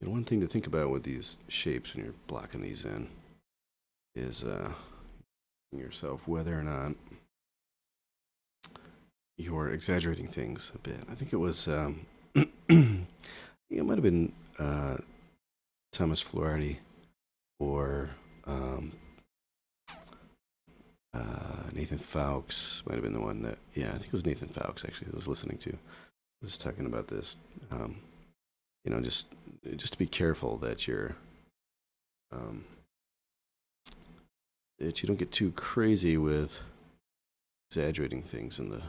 And one thing to think about with these shapes when you're blocking these in is yourself whether or not you're exaggerating things a bit. I think it was, I think it might have been Thomas Fluharty or Nathan Fowkes might have been the one that, yeah, I think it was Nathan Fowkes actually I was listening to. Was talking about this. Um, just to be careful that um, that you don't get too crazy with exaggerating things in the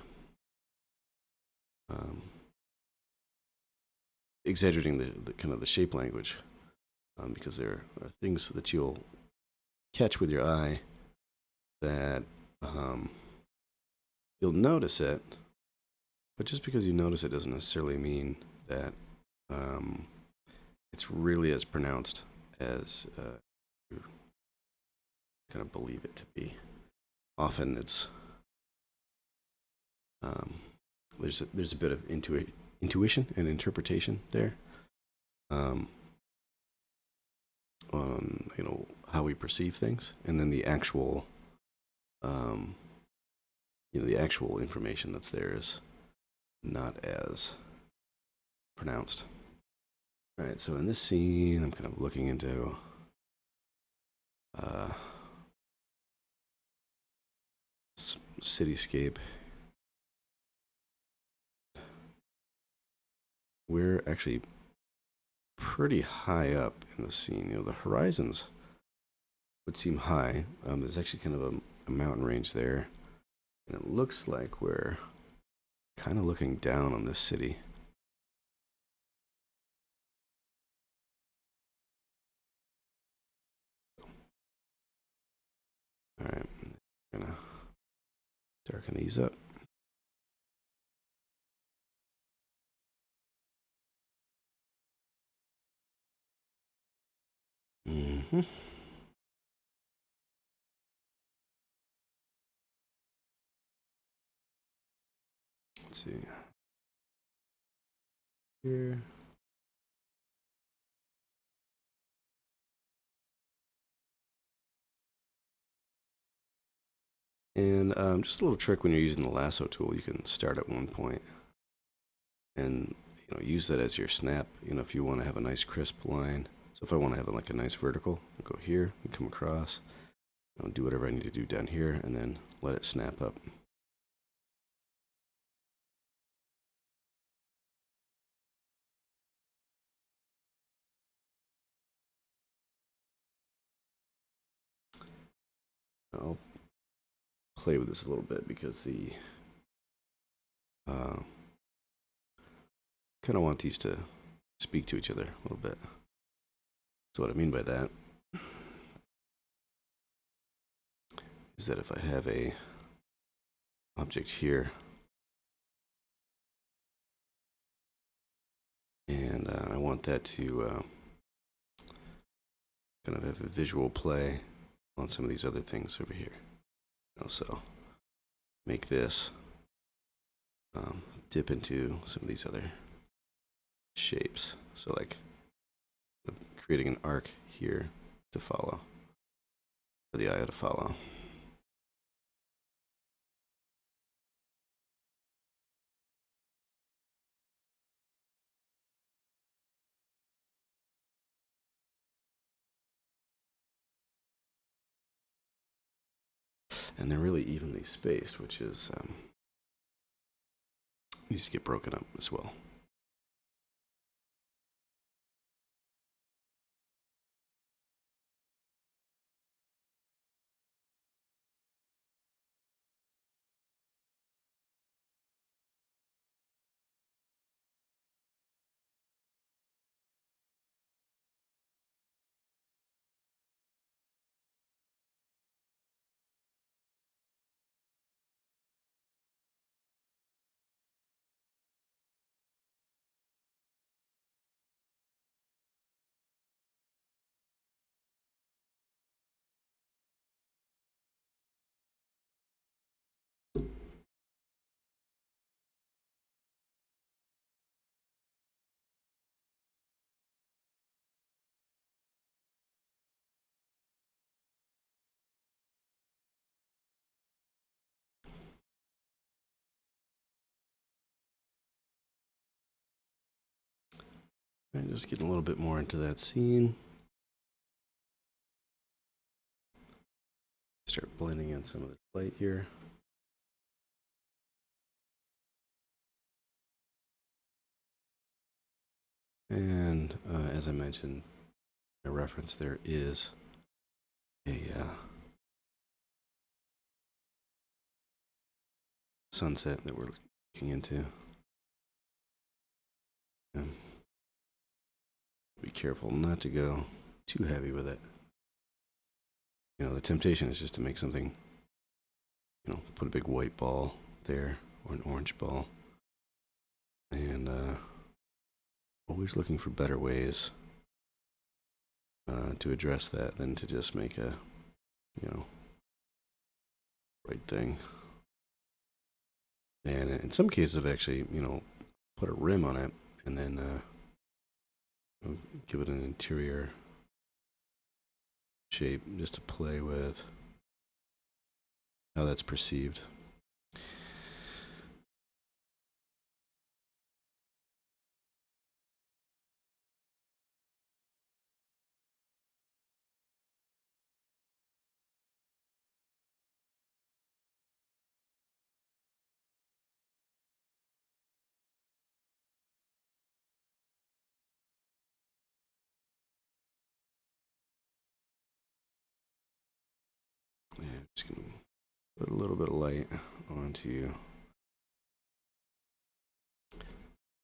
um, exaggerating the kind of the shape language, because there are things that you'll catch with your eye that um, you'll notice it, but just because you notice it doesn't necessarily mean that um, it's really as pronounced as you kind of believe it to be. Often it's um, there's a bit of intuition and interpretation there, um, on how we perceive things, and then um, the actual information that's there is not as pronounced. All right, so in this scene, I'm kind of looking into uh, cityscape. We're actually pretty high up in the scene. The horizons would seem high. There's actually kind of a mountain range there, and it looks like we're kind of looking down on this city. All right, I'm gonna darken these up. Mm-hmm. Let's see here. And just a little trick when you're using the lasso tool, you can start at one point and use that as your snap. If you want to have a nice crisp line. So if I want to have like a nice vertical, I'll go here and come across. I'll do whatever I need to do down here, and then let it snap up. I'll play with this a little bit because the uh, kind of want these to speak to each other a little bit. So what I mean by that is that if I have a object here and I want that to kind of have a visual play on some of these other things over here. So make this dip into some of these other shapes. So like creating an arc here to follow, for the eye to follow. And they're really evenly spaced, which is needs to get broken up as well. And just getting a little bit more into that scene. Start blending in some of the light here. And as I mentioned, a reference there is a sunset that we're looking into. Be careful not to go too heavy with it. You know, the temptation is just to make something, you know, put a big white ball there or an orange ball. And always looking for better ways to address that than to just make a, you know, right thing. And in some cases, I've actually, you know, put a rim on it and then give it an interior shape just to play with how that's perceived. Yeah, just gonna put a little bit of light onto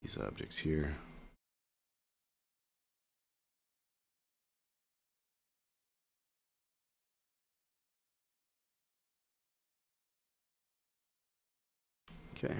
these objects here. Okay.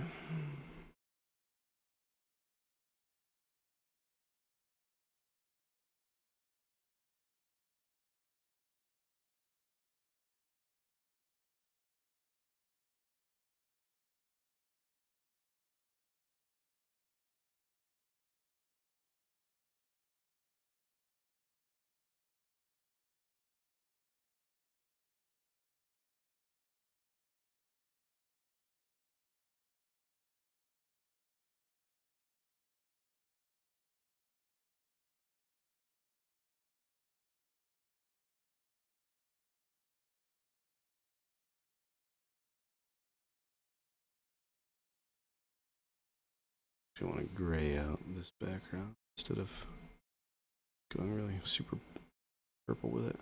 You want to gray out this background instead of going really super purple with it.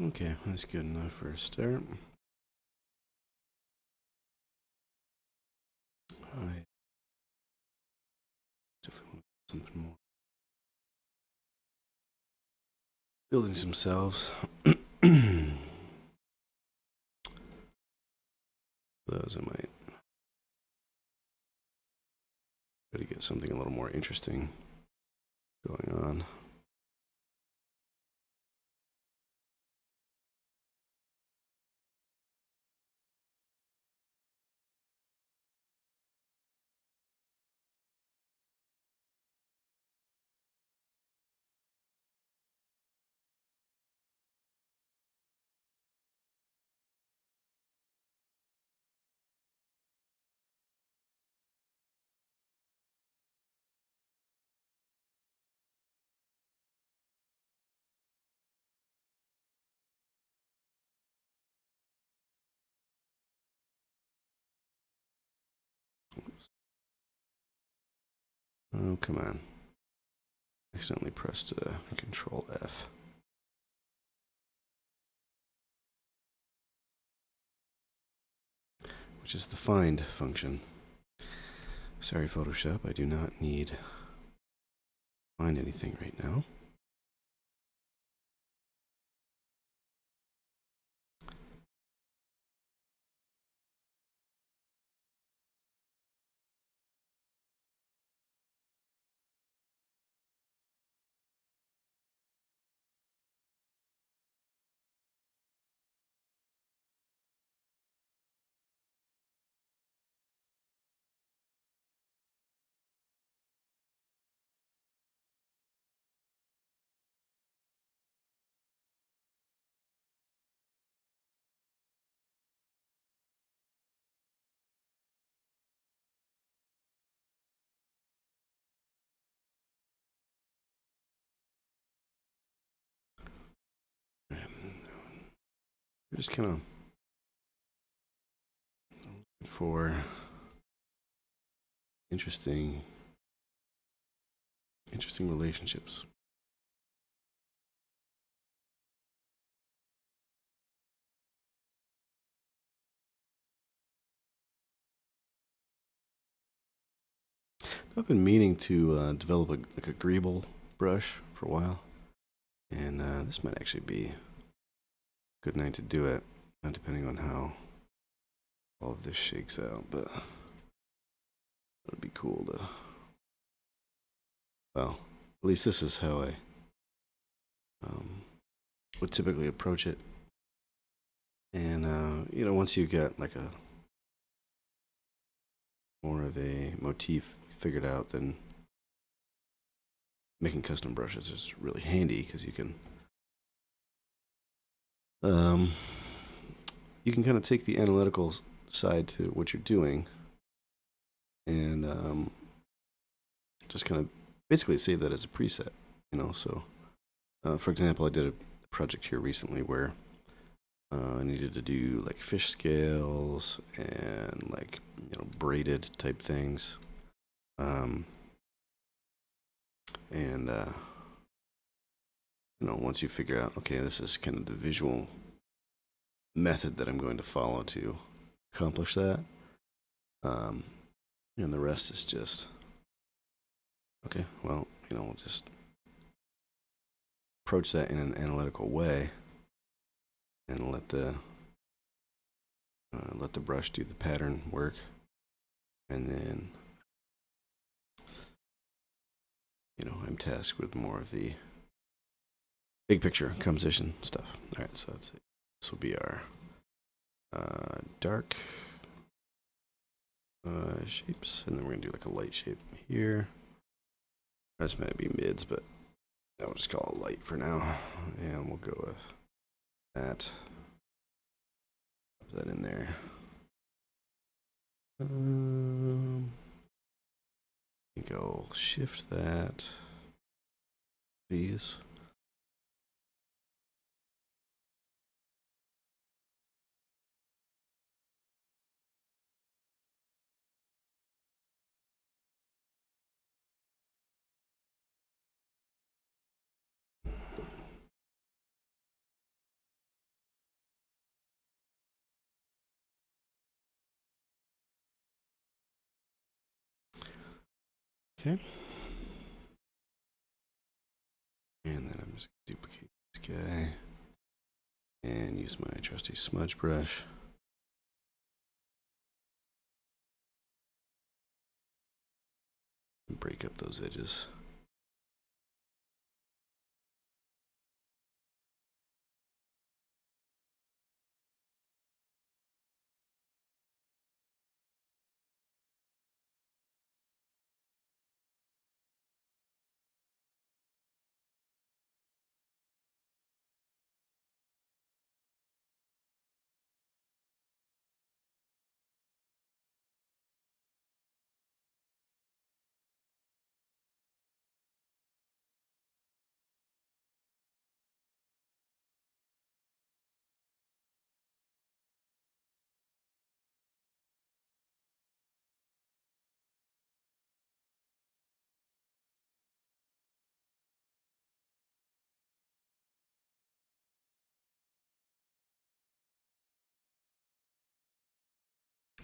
Okay, that's good enough for a start. I definitely want something more. Building some cells. Those I might try to get something a little more interesting. going on. Oh, come on. Accidentally pressed Control F. Which is the find function. Sorry, Photoshop, I do not need to find anything right now. We're just kind of for interesting relationships. I've been meaning to develop like a greeble brush for a while, and this might actually be a good night to do it, depending on how all of this shakes out. But it'd be cool to, well, at least this is how I would typically approach it. And you know, once you get like a more of a motif figured out, then making custom brushes is really handy because you can kind of take the analytical side to what you're doing and just kind of basically save that as a preset, you know. So for example, I did a project here recently where I needed to do like fish scales and like, you know, braided type things. And you know, once you figure out, okay, this is kind of the visual method that I'm going to follow to accomplish that, and the rest is just, okay, well, you know, we'll just approach that in an analytical way and let the brush do the pattern work, and then, you know, I'm tasked with more of the big picture composition stuff. All right, so that's it. This will be our dark shapes, and then we're gonna do like a light shape here. This might be mids, but I'll just call it light for now, and we'll go with that. Put that in there. Go shift that. These. Okay. And then I'm just gonna duplicate this guy and use my trusty smudge brush. And break up those edges.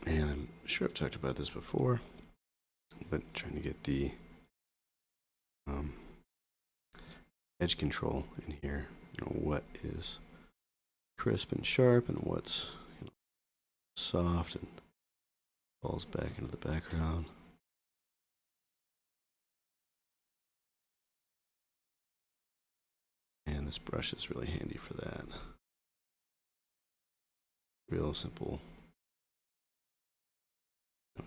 And I'm sure I've talked about this before, but trying to get the edge control in here. What is crisp and sharp and what's soft and falls back into the background. And this brush is really handy for that. Real simple.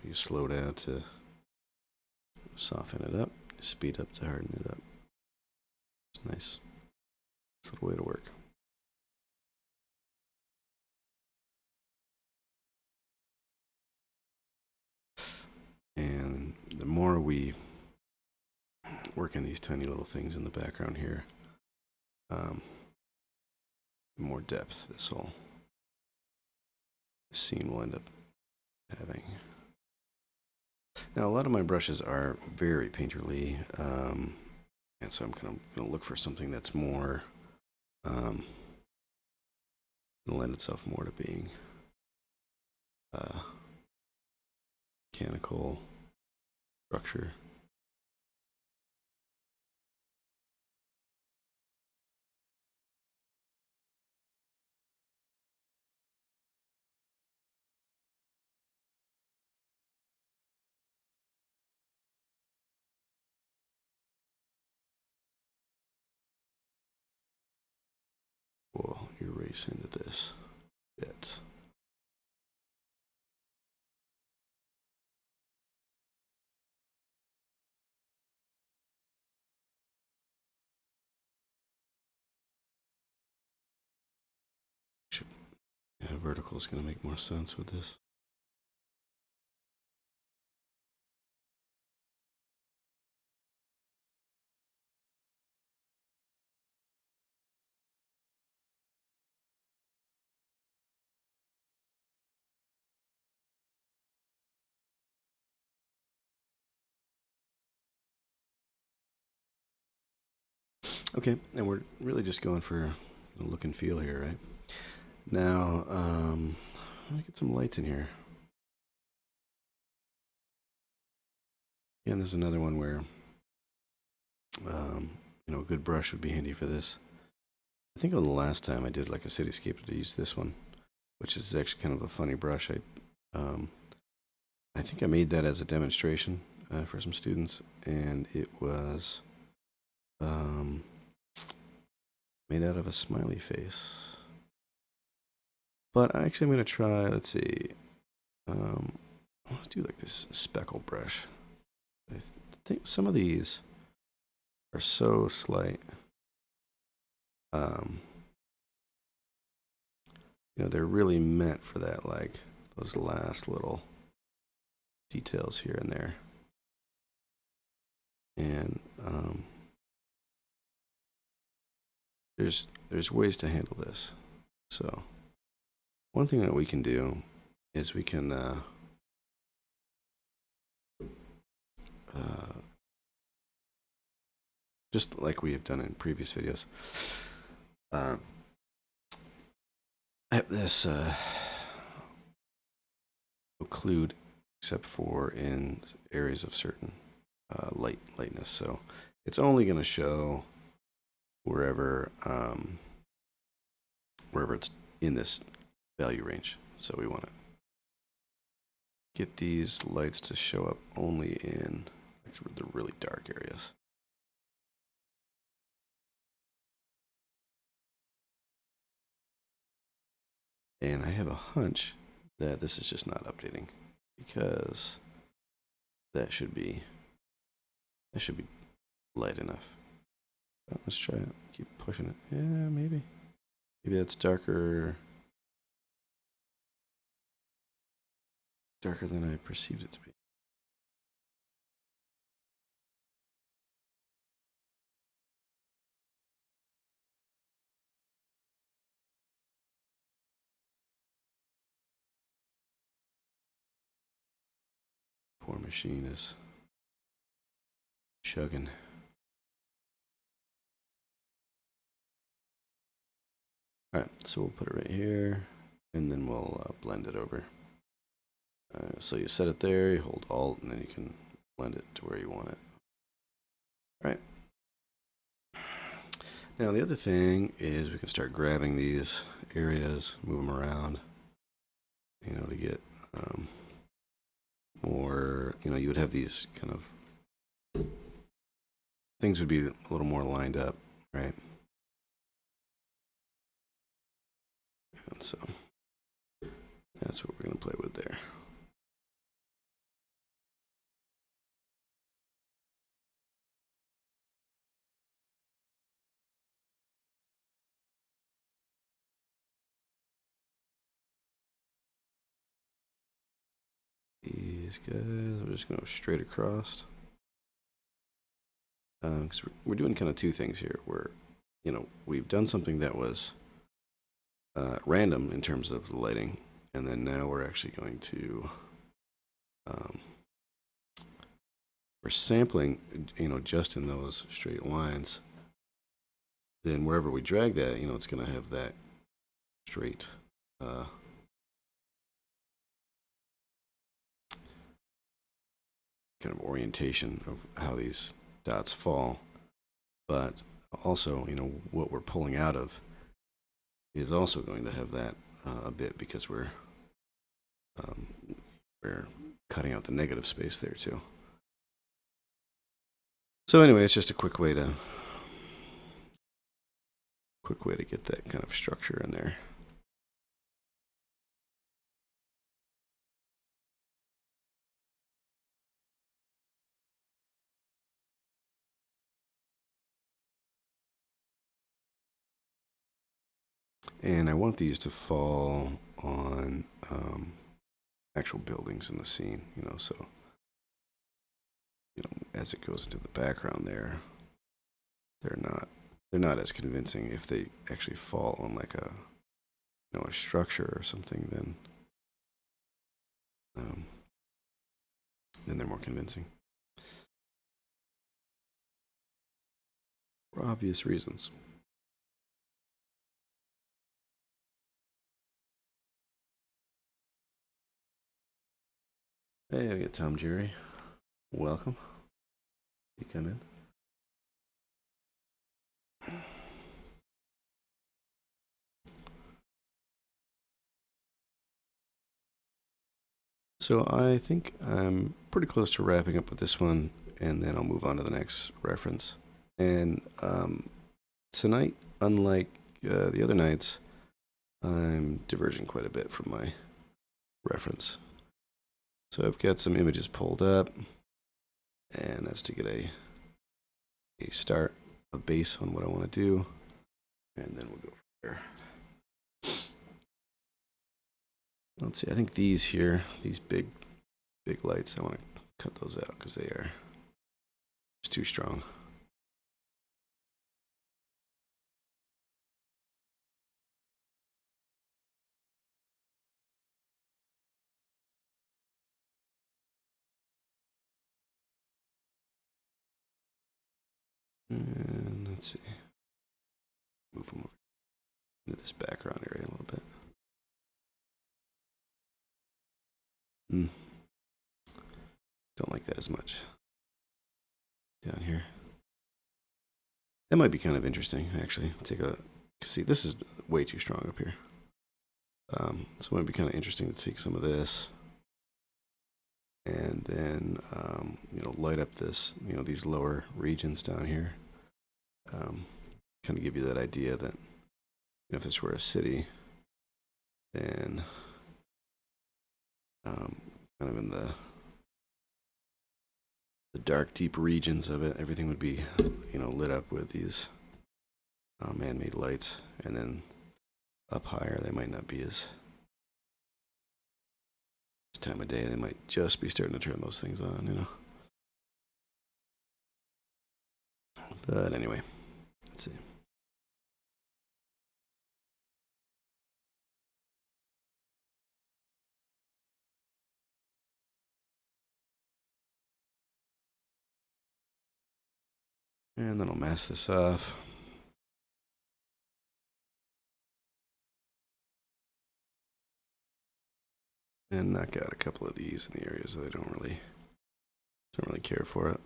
You slow down to soften it up, speed up to harden it up. It's nice. It's a way to work. And the more we work in these tiny little things in the background here, the more depth this scene will end up having. Now, a lot of my brushes are very painterly, and so I'm going to look for something that's more, going to lend itself more to being mechanical structure. We'll erase into this bit. Yeah, vertical is going to make more sense with this. Okay, and we're really just going for a look and feel here, right? Now, let me get some lights in here. Again, this is another one where, a good brush would be handy for this. I think on the last time I did like a cityscape, I used this one, which is actually kind of a funny brush. I think I made that as a demonstration for some students, and it was made out of a smiley face. But actually, I'm going to try, let's see, I'll do like this speckle brush. I think some of these are so slight. They're really meant for that, like those last little details here and there. And there's ways to handle this. So one thing that we can do is we can just like we have done in previous videos, I have this occlude except for in areas of certain lightness. So it's only going to show wherever it's in this value range. So we want to get these lights to show up only in the really dark areas. And I have a hunch that this is just not updating, because that should be light enough. But let's try it. Keep pushing it. Yeah, maybe that's darker than I perceived it to be. Poor machine is chugging. All right, so we'll put it right here, and then we'll blend it over. So you set it there, you hold Alt, and then you can blend it to where you want it. All right. Now the other thing is we can start grabbing these areas, move them around, to get more, you would have these kind of, things would be a little more lined up, right? And so that's what we're going to play with there. These guys, we're just going to go straight across. Because we're doing kind of two things here. We've done something that was random in terms of the lighting, and then now we're actually going to we're sampling, just in those straight lines. Then wherever we drag that, it's going to have that straight kind of orientation of how these dots fall. But also, what we're pulling out of is also going to have that a bit, because we're cutting out the negative space there too. So anyway, it's just a quick way to get that kind of structure in there. And I want these to fall on actual buildings in the scene, so as it goes into the background there, they're not as convincing. If they actually fall on like a structure or something, then they're more convincing for obvious reasons. Hey, I get Tom Jerry. Welcome. You come in. So I think I'm pretty close to wrapping up with this one, and then I'll move on to the next reference. And tonight, unlike the other nights, I'm diverging quite a bit from my reference. So I've got some images pulled up, and that's to get a start, a base on what I want to do, and then we'll go from there. Let's see, I think these here, these big lights, I want to cut those out because they are just too strong. And let's see, move them over into this background area a little bit. Don't like that as much down here. That might be kind of interesting, actually. See, this is way too strong up here. So it might be kind of interesting to take some of this and then, light up this, these lower regions down here. Kind of give you that idea that if this were a city, then kind of in the dark, deep regions of it, everything would be, lit up with these man-made lights, and then up higher, they might not be as this time of day. They might just be starting to turn those things on, But anyway, let's see. And then I'll mask this off. and knock out a couple of these in the areas that I don't really care for it.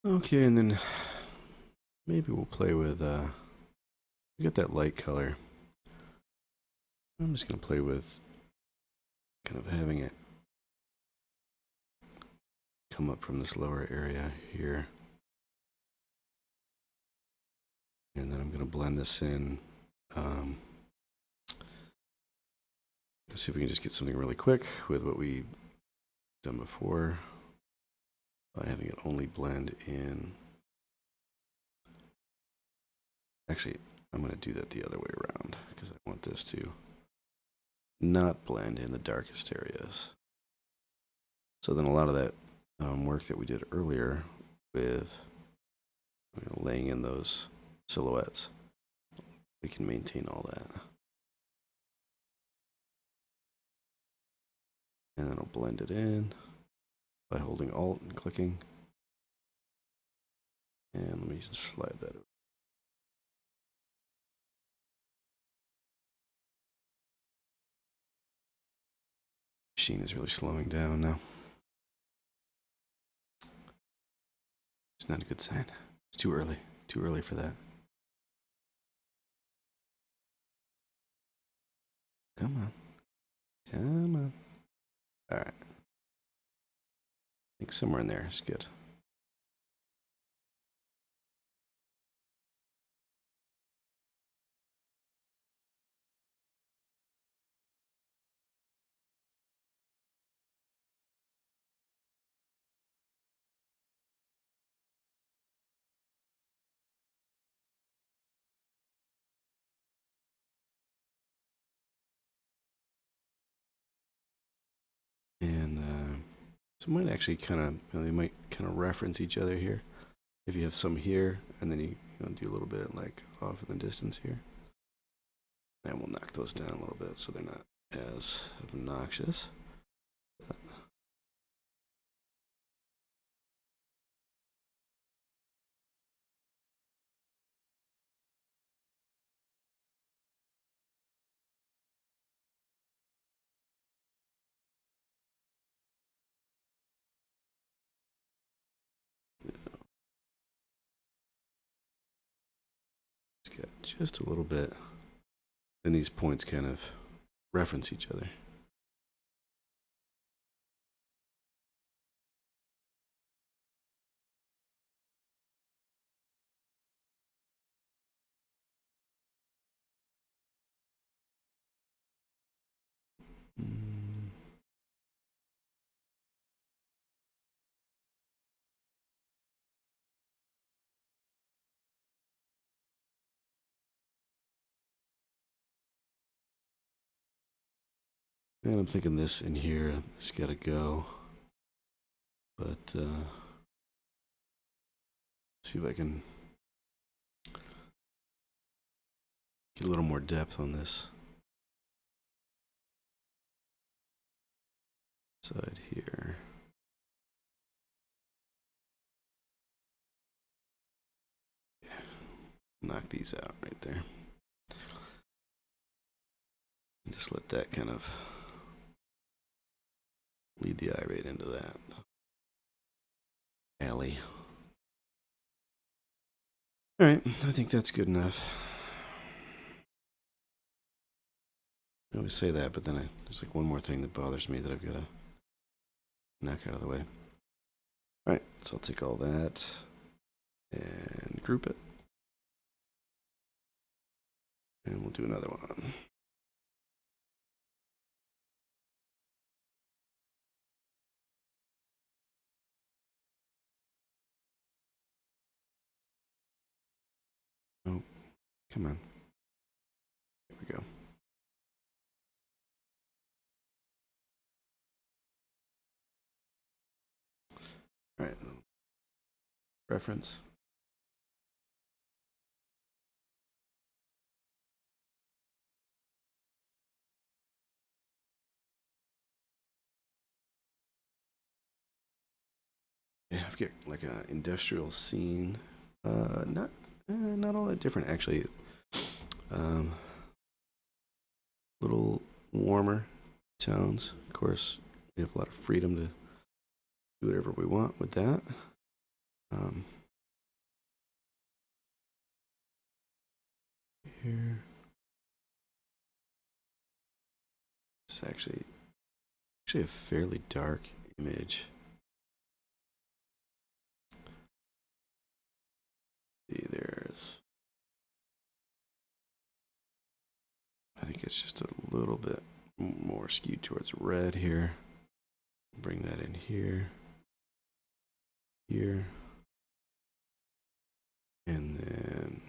Okay, and then maybe we'll play with, we got that light color. I'm just going to play with kind of having it come up from this lower area here. And then I'm going to blend this in. Let's see if we can just get something really quick with what we've done before by having it only blend in. Actually, I'm going to do that the other way around because I want this to not blend in the darkest areas. So then a lot of that work that we did earlier with laying in those silhouettes, we can maintain all that. And then I'll blend it in by holding Alt and clicking. And let me just slide that over. Machine is really slowing down now. It's not a good sign. It's too early. Too early for that. Come on. Come on. All right. I think somewhere in there is good. And so it might actually kind of, they might kind of reference each other here. If you have some here, and then you do a little bit like off in the distance here. And we'll knock those down a little bit so they're not as obnoxious. But it's got just a little bit. And these points kind of reference each other. And I'm thinking this in here, it's got to go. But see if I can get a little more depth on this side here. Yeah. Knock these out right there. And just let that kind of lead the eye right into that alley. All right, I think that's good enough. I always say that, but then there's like one more thing that bothers me that I've got to knock out of the way. All right, so I'll take all that and group it. And we'll do another one. Oh, come on. Here we go. reference. Yeah, I've got like an industrial scene. Not all that different actually. Um, Little warmer tones. Of course, we have a lot of freedom to do whatever we want with that. Um, Here, it's actually a fairly dark image. See, I think it's just a little bit more skewed towards red here. Bring that in here, here, and then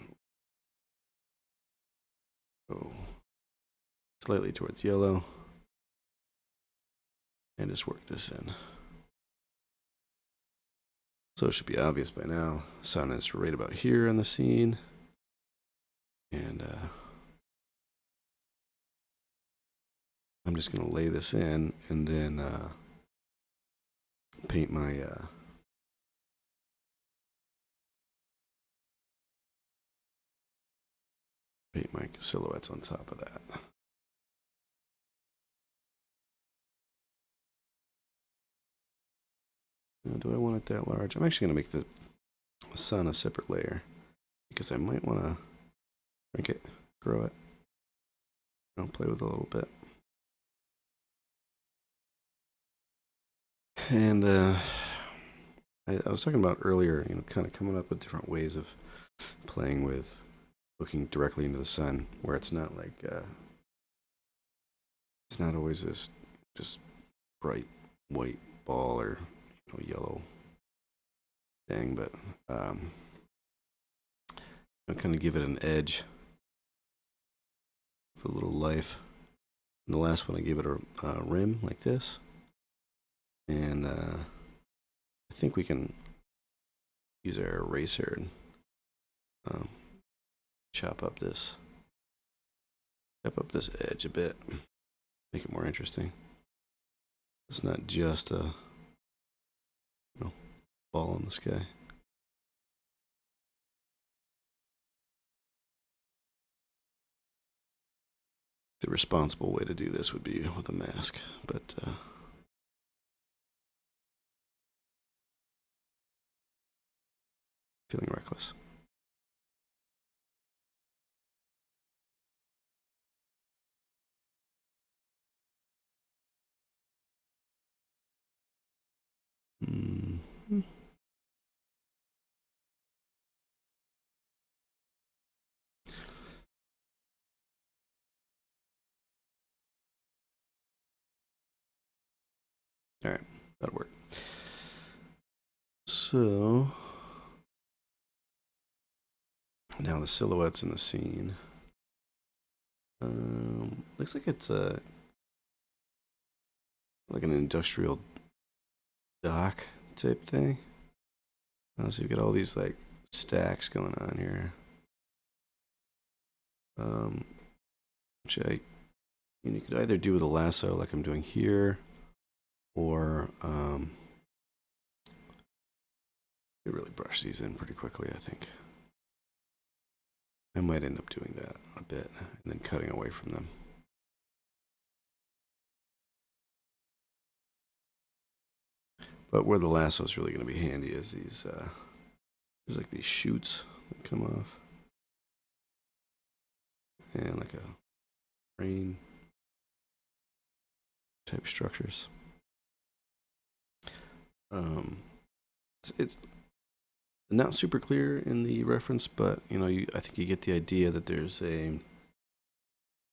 go slightly towards yellow, and just work this in. So it should be obvious by now. Sun is right about here in the scene, and I'm just going to lay this in and then paint my silhouettes on top of that. Now, do I want it that large? I'm actually going to make the sun a separate layer because I might want to shrink it, grow it, play with it a little bit. And I was talking about earlier, kind of coming up with different ways of playing with looking directly into the sun, where it's not like it's not always this just bright white ball or yellow thing, but kind of give it an edge for a little life. And the last one, I gave it a rim like this, and I think we can use our eraser and chop up this edge a bit, make it more interesting. It's not just a ball in the sky. The responsible way to do this would be with a mask, but feeling reckless. Mm-hmm. All right, that'll work. So now the silhouettes in the scene. Looks like it's like an industrial dock type thing. So you've got all these like stacks going on here. Which you could either do with a lasso like I'm doing here, or you really brush these in pretty quickly, I think. I might end up doing that a bit and then cutting away from them. But where the lasso is really going to be handy is these, there's like these shoots that come off. And like a crane type structures. It's not super clear in the reference, but I think you get the idea that there's a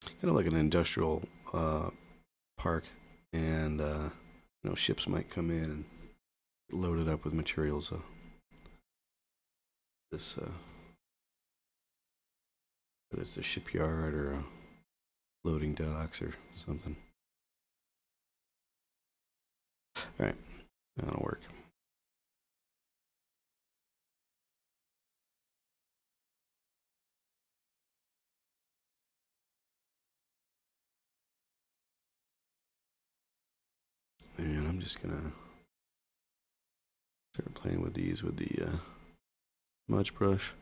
kind of like an industrial park, and ships might come in and load it up with materials. Whether it's a shipyard or a loading docks or something. All right, that'll work. And I'm just gonna start playing with these with the smudge brush.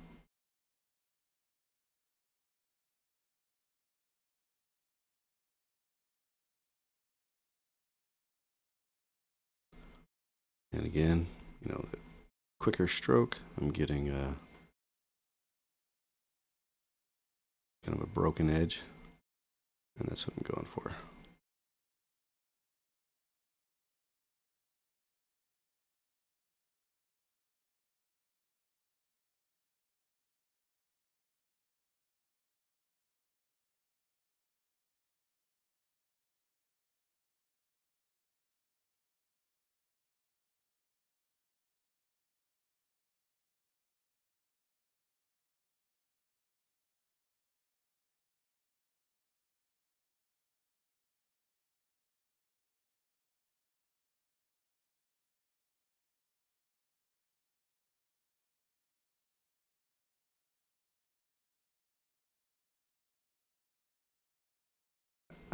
And again, the quicker stroke, I'm getting kind of a broken edge, and that's what I'm going for.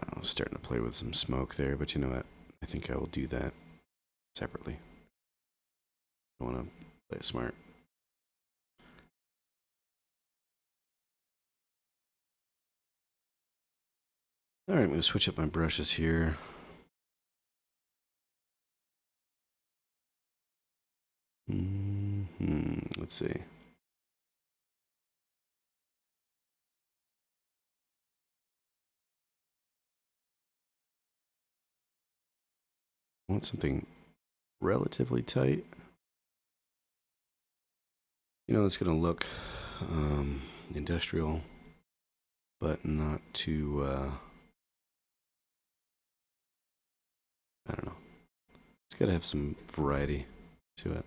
I was starting to play with some smoke there, but you know what? I think I will do that separately. I want to play it smart. All right, I'm going to switch up my brushes here. Let's see. I want something relatively tight. It's going to look industrial, but not too, I don't know. It's got to have some variety to it.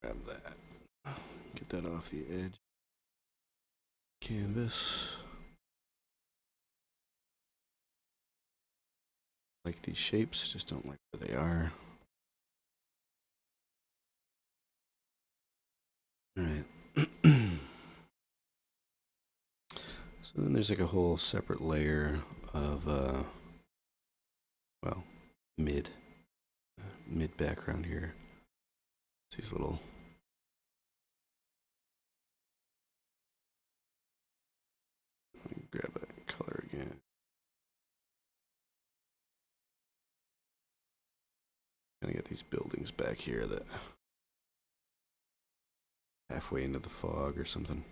Grab that. Get that off the edge. Canvas. Like these shapes, just don't like where they are. All right. So then there's like a whole separate layer of, well, mid background here. These little grab a color again. Gonna get these buildings back here that halfway into the fog or something.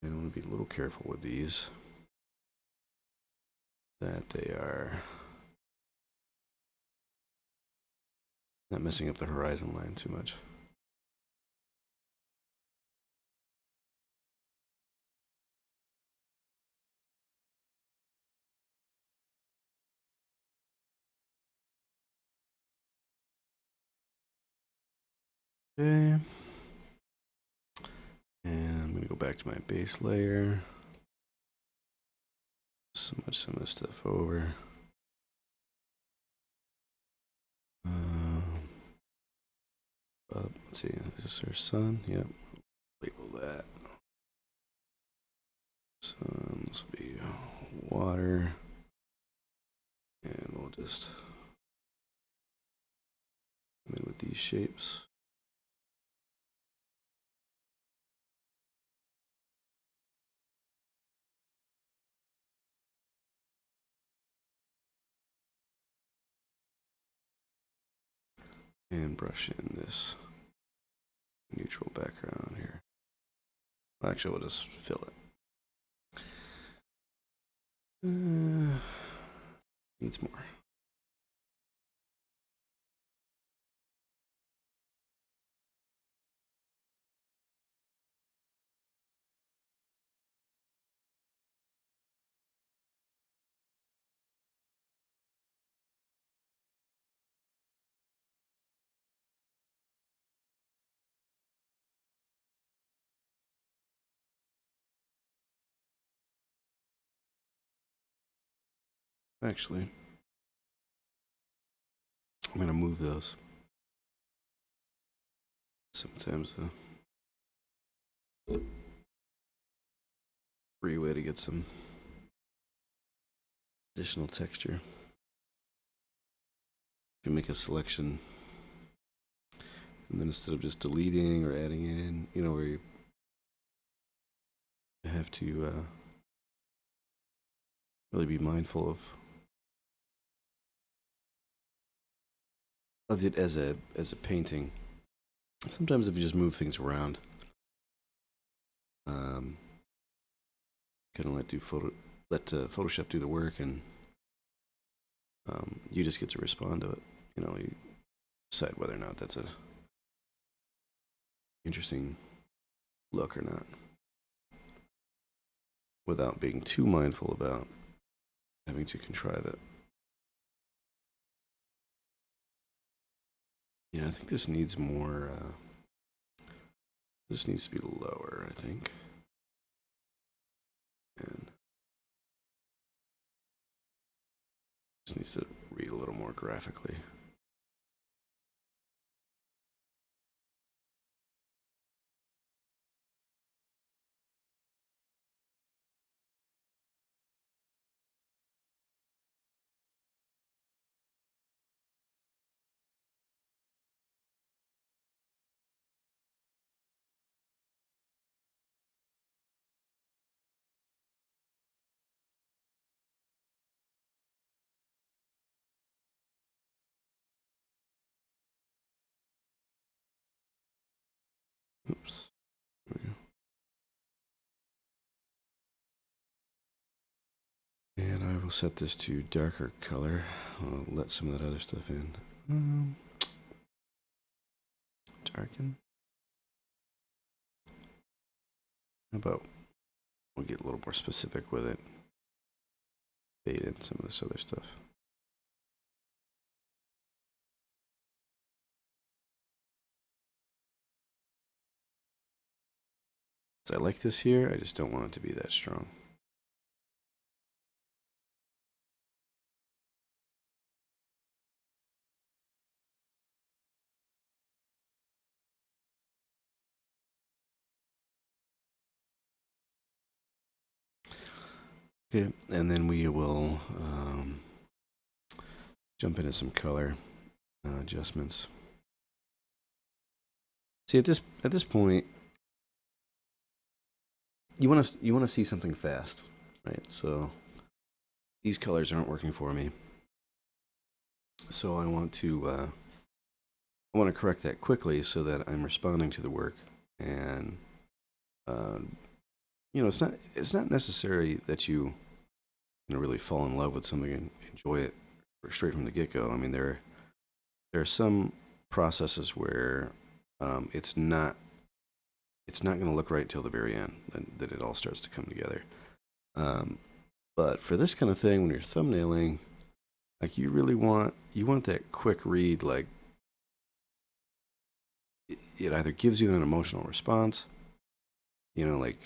I want to be a little careful with these, that they are not messing up the horizon line too much. Okay. And I'm going to go back to my base layer. Smudge some of this stuff over. Let's see, is this our sun? Yep. Label that. Sun, this will be water. And we'll just come in with these shapes. And brush in this neutral background here. Actually, we'll just fill it. Needs more. Actually, I'm going to move those. Sometimes a free way to get some additional texture. You can make a selection, and then instead of just deleting or adding in, you know, where you have to really be mindful of it as a painting. Sometimes if you just move things around, kind of let Photoshop do the work, and you just get to respond to it. You know, you decide whether or not that's a interesting look or not, without being too mindful about having to contrive it. Yeah, I think this needs more. This needs to be lower, I think. And this needs to read a little more graphically. Oops. There we go. And I will set this to darker color. I'll let some of that other stuff in. Darken. How about we'll get a little more specific with it. Fade in some of this other stuff. So I like this here, I just don't want it to be that strong. Okay, and then we will jump into some color adjustments. See, at this point, you want to see something fast, right? So these colors aren't working for me, so I want to correct that quickly so that I'm responding to the work. And you know, it's not necessary that you really fall in love with something and enjoy it straight from the get-go. I mean, there are some processes where it's not going to look right till the very end, that it all starts to come together. But for this kind of thing, when you're thumbnailing, like you want that quick read, like it either gives you an emotional response, you know, like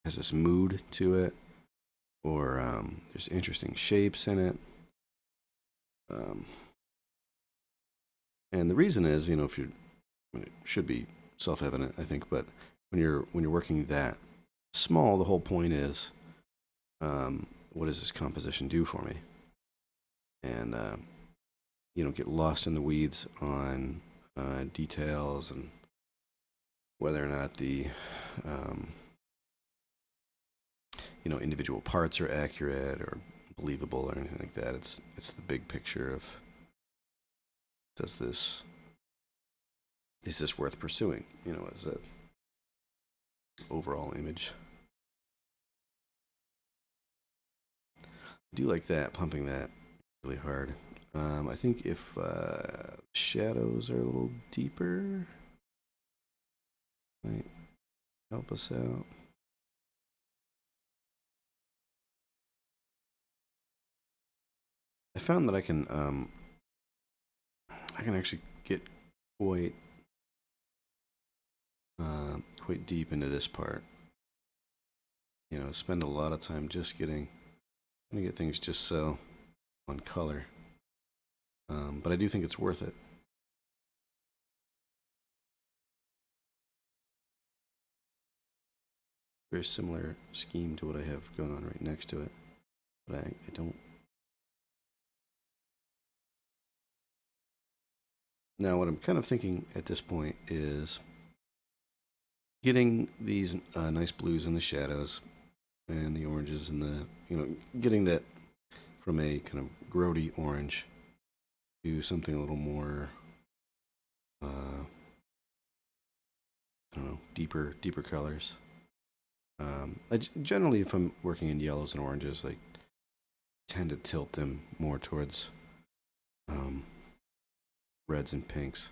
has this mood to it, or there's interesting shapes in it. And the reason is, you know, it should be self-evident, I think, but when you're working that small, the whole point is, what does this composition do for me? And you know, get lost in the weeds on details and whether or not the you know, individual parts are accurate or believable or anything like that. It's the big picture of, does this is this worth pursuing, you know, as a overall image. I do like that, pumping that really hard. I think if shadows are a little deeper, might help us out. I found that I can actually get quite quite deep into this part. You know, spend a lot of time just trying to get things just so on color. But I do think it's worth it. Very similar scheme to what I have going on right next to it, but I don't. Now, what I'm kind of thinking at this point is getting these nice blues in the shadows and the oranges and getting that from a kind of grody orange to something a little more, I don't know, deeper colors. Generally, if I'm working in yellows and oranges, I tend to tilt them more towards reds and pinks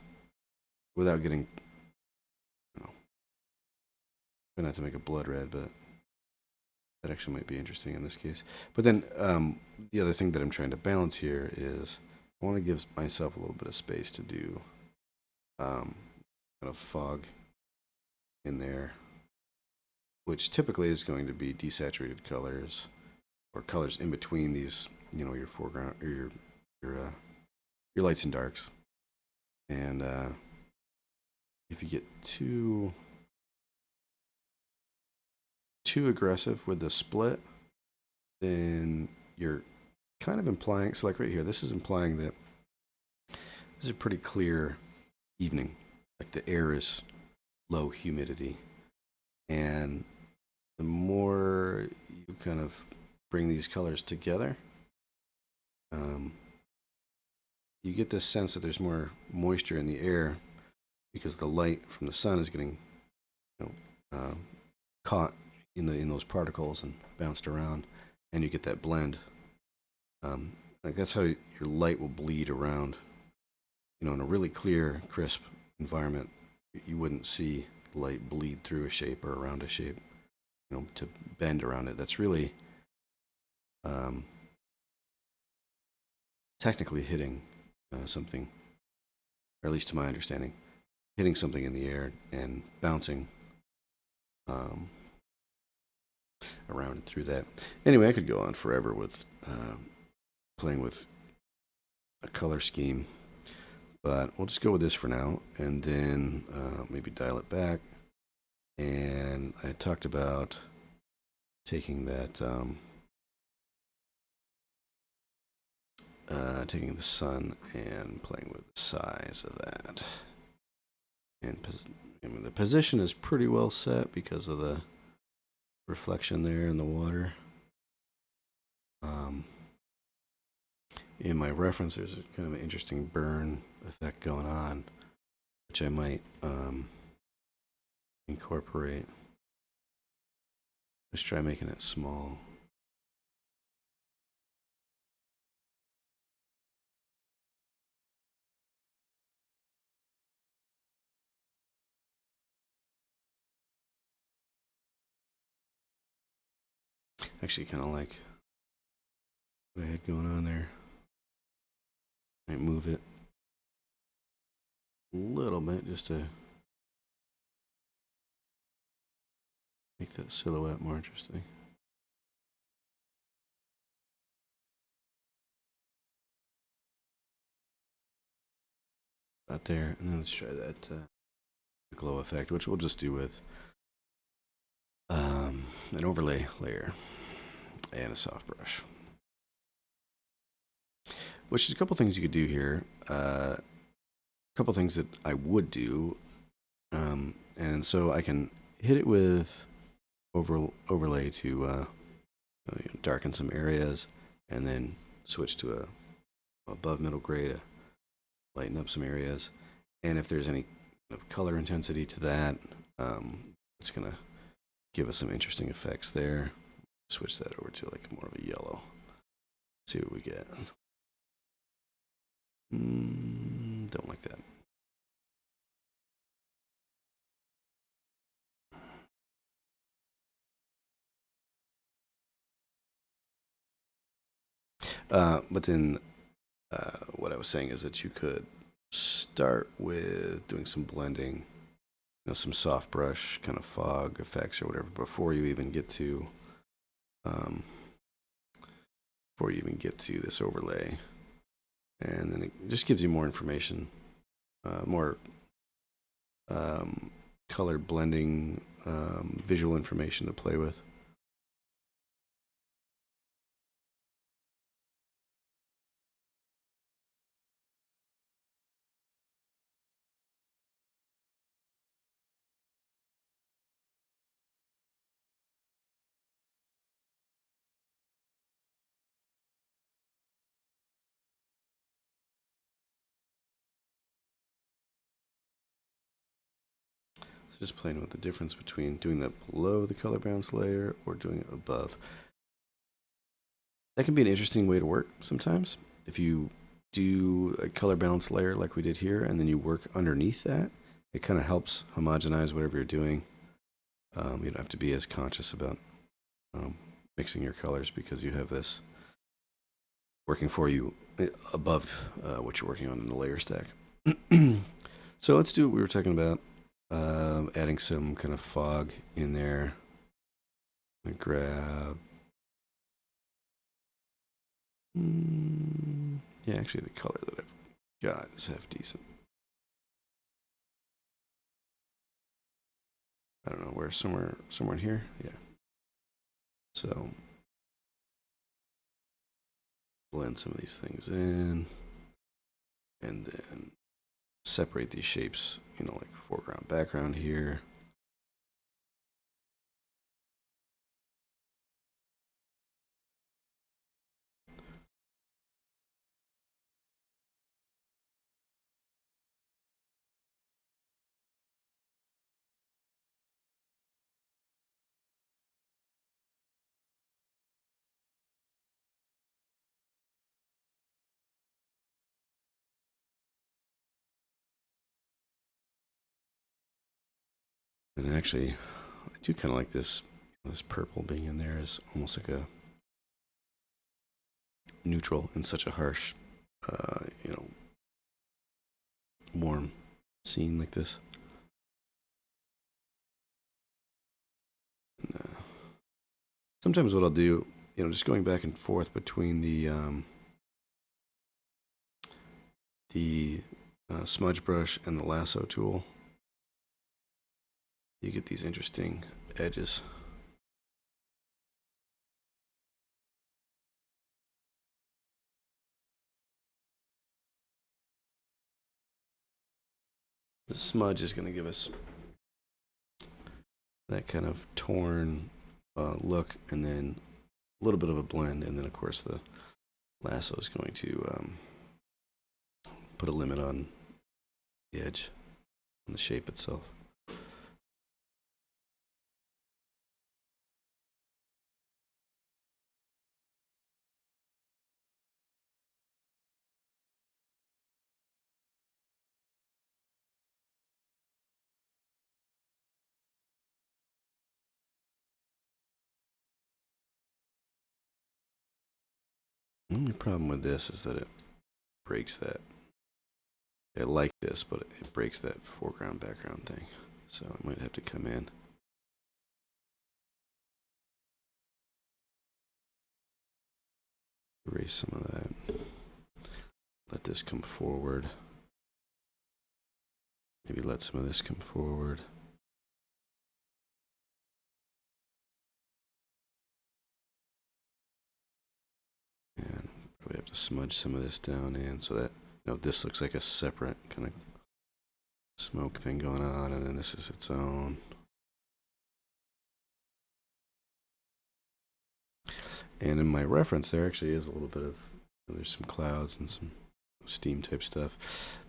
without getting, try not to make a blood red, but that actually might be interesting in this case. But then the other thing that I'm trying to balance here is I want to give myself a little bit of space to do kind of fog in there, which typically is going to be desaturated colors or colors in between these, your foreground or your lights and darks. And if you get too aggressive with the split, then you're kind of implying, so like right here, this is implying that this is a pretty clear evening. Like the air is low humidity. And the more you kind of bring these colors together, you get this sense that there's more moisture in the air because the light from the sun is getting caught in those particles and bounced around, and you get that blend. Like that's how your light will bleed around. In a really clear, crisp environment, you wouldn't see light bleed through a shape or around a shape, to bend around it. That's really technically hitting something, or at least to my understanding, hitting something in the air and bouncing around and through that. Anyway, I could go on forever with playing with a color scheme, but we'll just go with this for now, and then maybe dial it back. And I talked about taking that, taking the sun and playing with the size of that. And the position is pretty well set because of the reflection there in the water. In my reference, there's kind of an interesting burn effect going on, which I might incorporate. Let's try making it small. Actually, kind of like what I had going on there. Might move it a little bit just to make that silhouette more interesting. About there, and then let's try that glow effect, which we'll just do with an overlay layer and a soft brush. Which is a couple things you could do here. A couple things that I would do, and so I can hit it with overlay to darken some areas, and then switch to a above middle gray to lighten up some areas. And if there's any of color intensity to that. It's going to give us some interesting effects there. Switch that over to like more of a yellow. See what we get. Don't like that. But then what I was saying is that you could start with doing some blending, some soft brush kind of fog effects or whatever before you even get to this overlay, and then it just gives you more information, more color blending, visual information to play with. So just playing with the difference between doing that below the color balance layer or doing it above. That can be an interesting way to work sometimes. If you do a color balance layer like we did here, and then you work underneath that, it kind of helps homogenize whatever you're doing. You don't have to be as conscious about mixing your colors because you have this working for you above what you're working on in the layer stack. So let's do what we were talking about, adding some kind of fog in there. I'm gonna grab, yeah, actually the color that I've got is half decent. I don't know where, somewhere in here, yeah. So blend some of these things in, and then separate these shapes, like foreground, background here. And actually, I do kind of like this purple being in there is almost like a neutral in such a harsh, warm scene like this. And, sometimes what I'll do, just going back and forth between the smudge brush and the lasso tool, you get these interesting edges. The smudge is going to give us that kind of torn look, and then a little bit of a blend, and then of course the lasso is going to put a limit on the edge, on the shape itself. The only problem with this is that it breaks that. I like this, but it breaks that foreground background thing. So I might have to come in. Erase some of that. Let this come forward. Maybe let some of this come forward. And probably have to smudge some of this down in so that, this looks like a separate kind of smoke thing going on, and then this is its own. And in my reference, there actually is a little bit of, there's some clouds and some steam type stuff,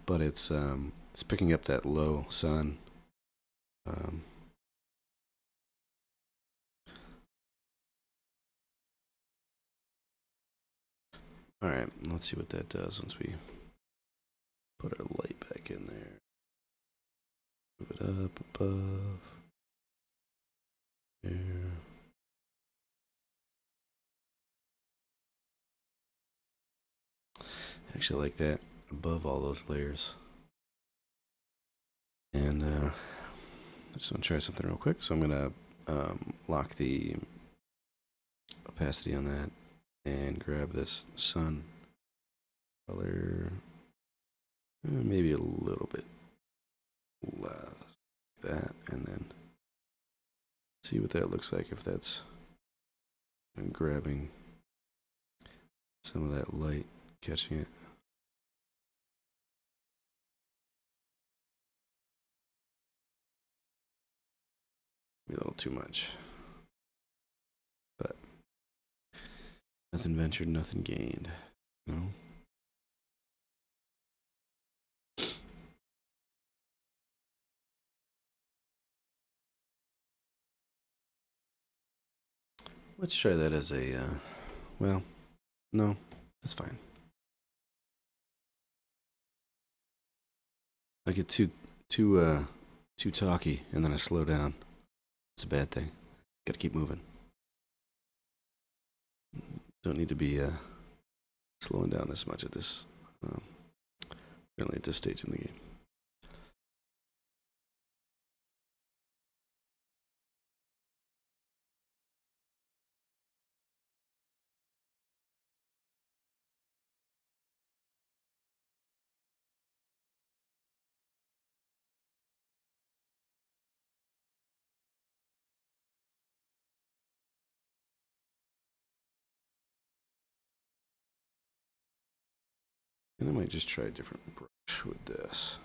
but it's picking up that low sun. Um, all right, let's see what that does once we put our light back in there. Move it up above. There. Actually, like that above all those layers. And I just want to try something real quick. So I'm going to lock the opacity on that and grab this sun color. Maybe a little bit less like that. And then see what that looks like if that's grabbing some of that light, catching it. Maybe a little too much. But nothing ventured, nothing gained. You know? Let's try that as a, well, no, that's fine. I get too talky and then I slow down. It's a bad thing. Gotta keep moving. Don't need to be slowing down this much at this, certainly at this stage in the game. And I might just try a different brush with this.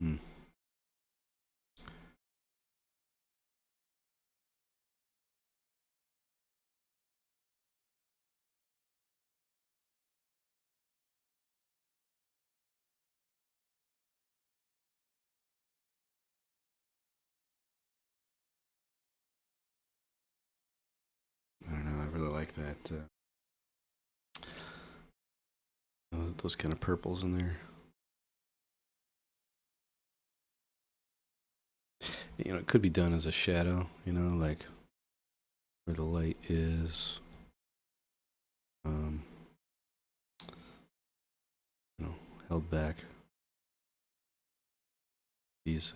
Hmm. I don't know. I really like that. Those kind of purples in there. You know, it could be done as a shadow. You know, like where the light is. You know, held back. These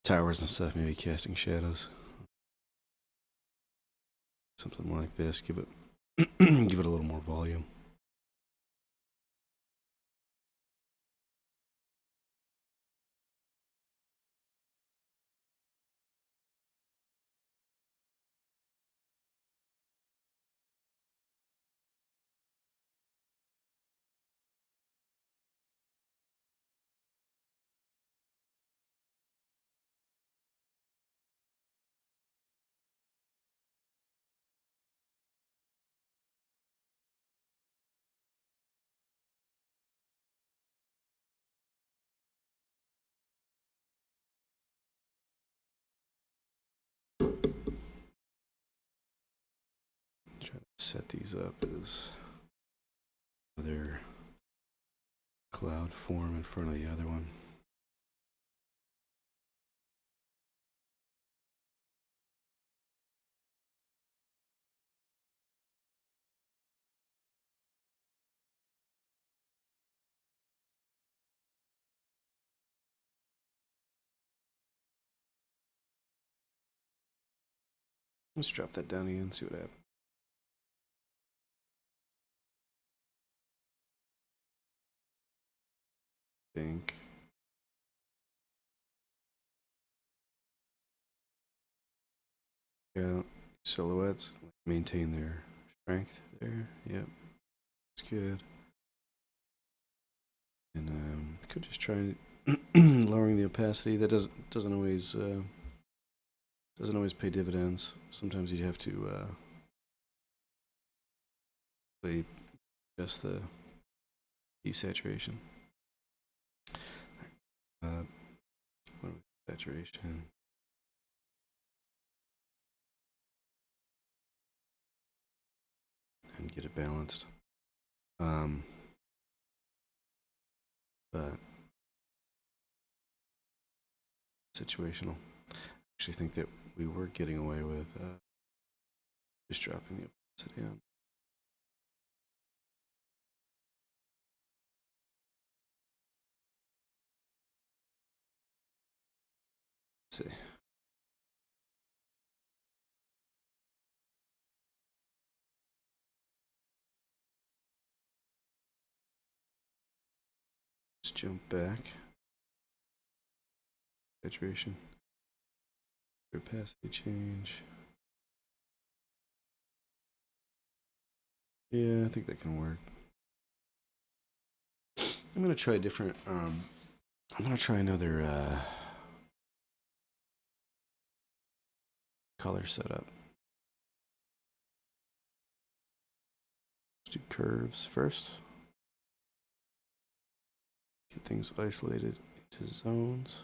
towers and stuff, maybe casting shadows. Something more like this. Give it give it a little more volume. Try to set these up as another cloud form in front of the other one. Let's drop that down again, see what happens. Think. Yeah, silhouettes maintain their strength there. Yep, it's good. Could just try lowering the opacity. That doesn't always pay dividends. Sometimes you have to adjust the hue saturation. Saturation. And get it balanced. But situational. I actually think that we were getting away with just dropping the opacity on. Let's see. Let's jump back. Saturation. Opacity change. Yeah, I think that can work. I'm gonna try different. I'm gonna try another color setup. Let's do curves first. Get things isolated into zones.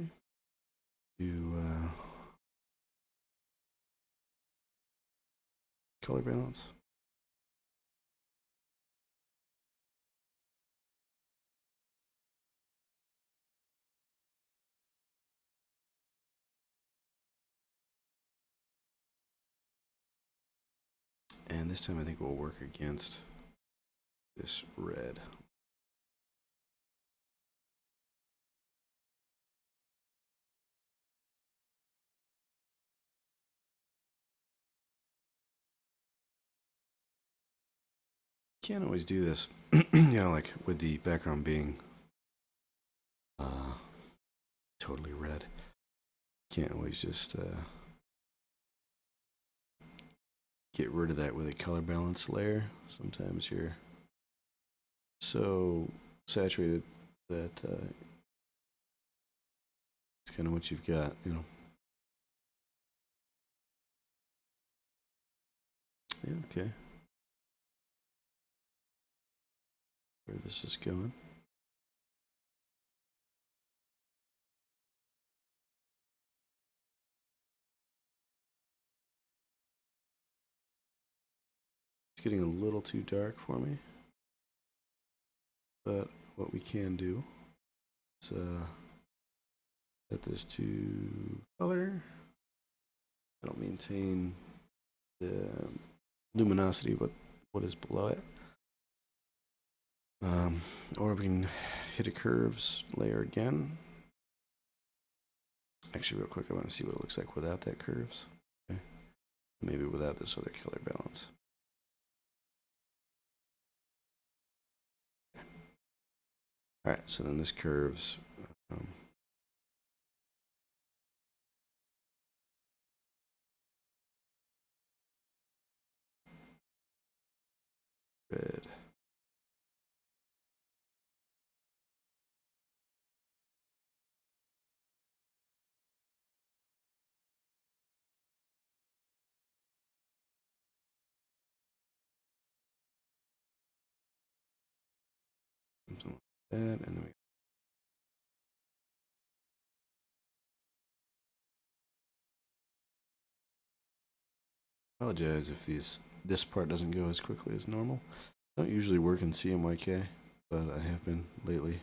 Okay. Do color balance. And this time I think we'll work against this red. Can't always do this, like with the background being totally red. Can't always just get rid of that with a color balance layer. Sometimes you're so saturated that it's kind of what you've got, Yeah, okay. Where this is going. It's getting a little too dark for me. But what we can do is set this to color. That'll maintain the luminosity of what is below it. Or we can hit a curves layer again. Actually, real quick, I want to see what it looks like without that curves. Okay. Maybe without this other color balance. Okay. All right, so then this curves. Red. Something like that, and then we apologize if this part doesn't go as quickly as normal. I don't usually work in CMYK, but I have been lately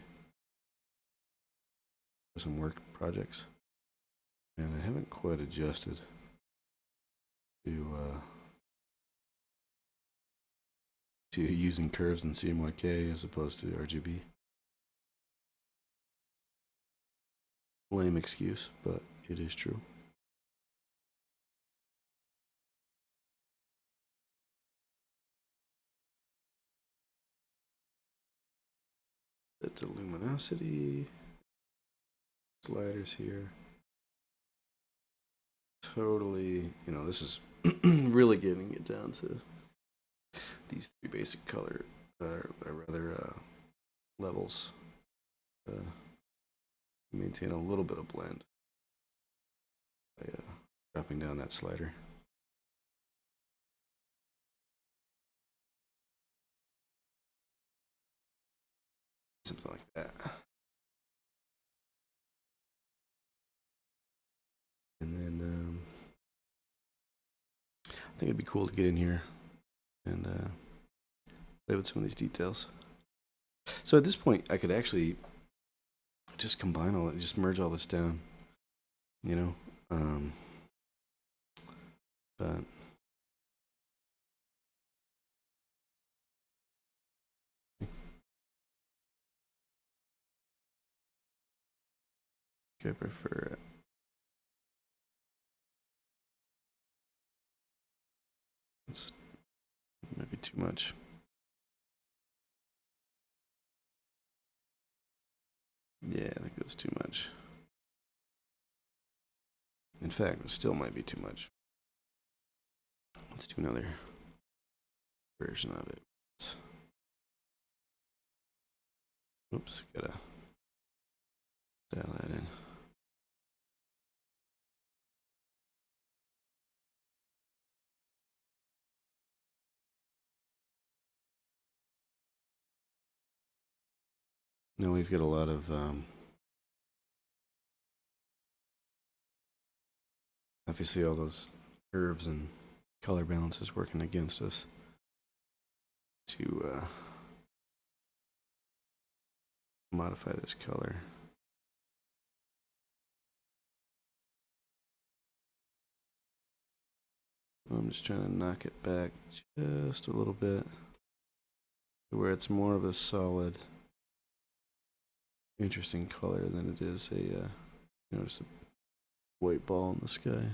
for some work projects, and I haven't quite adjusted to to using curves in CMYK as opposed to RGB. Lame excuse, but it is true. Set the luminosity. Sliders here. Totally, you know, this is really getting it down to these three basic color, levels. Maintain a little bit of blend by dropping down that slider. Something like that. And then I think it'd be cool to get in here and play with some of these details. So at this point, I could actually just combine all it, just merge all this down, you know. But I prefer it. It's maybe too much. Yeah, I think that's too much. In fact, it still might be too much. Let's do another version of it. Oops, gotta dial that in. No, we've got a lot of obviously all those curves and color balances working against us to modify this color. I'm just trying to knock it back just a little bit to where it's more of a solid, interesting color than it is a, you know, just a white ball in the sky.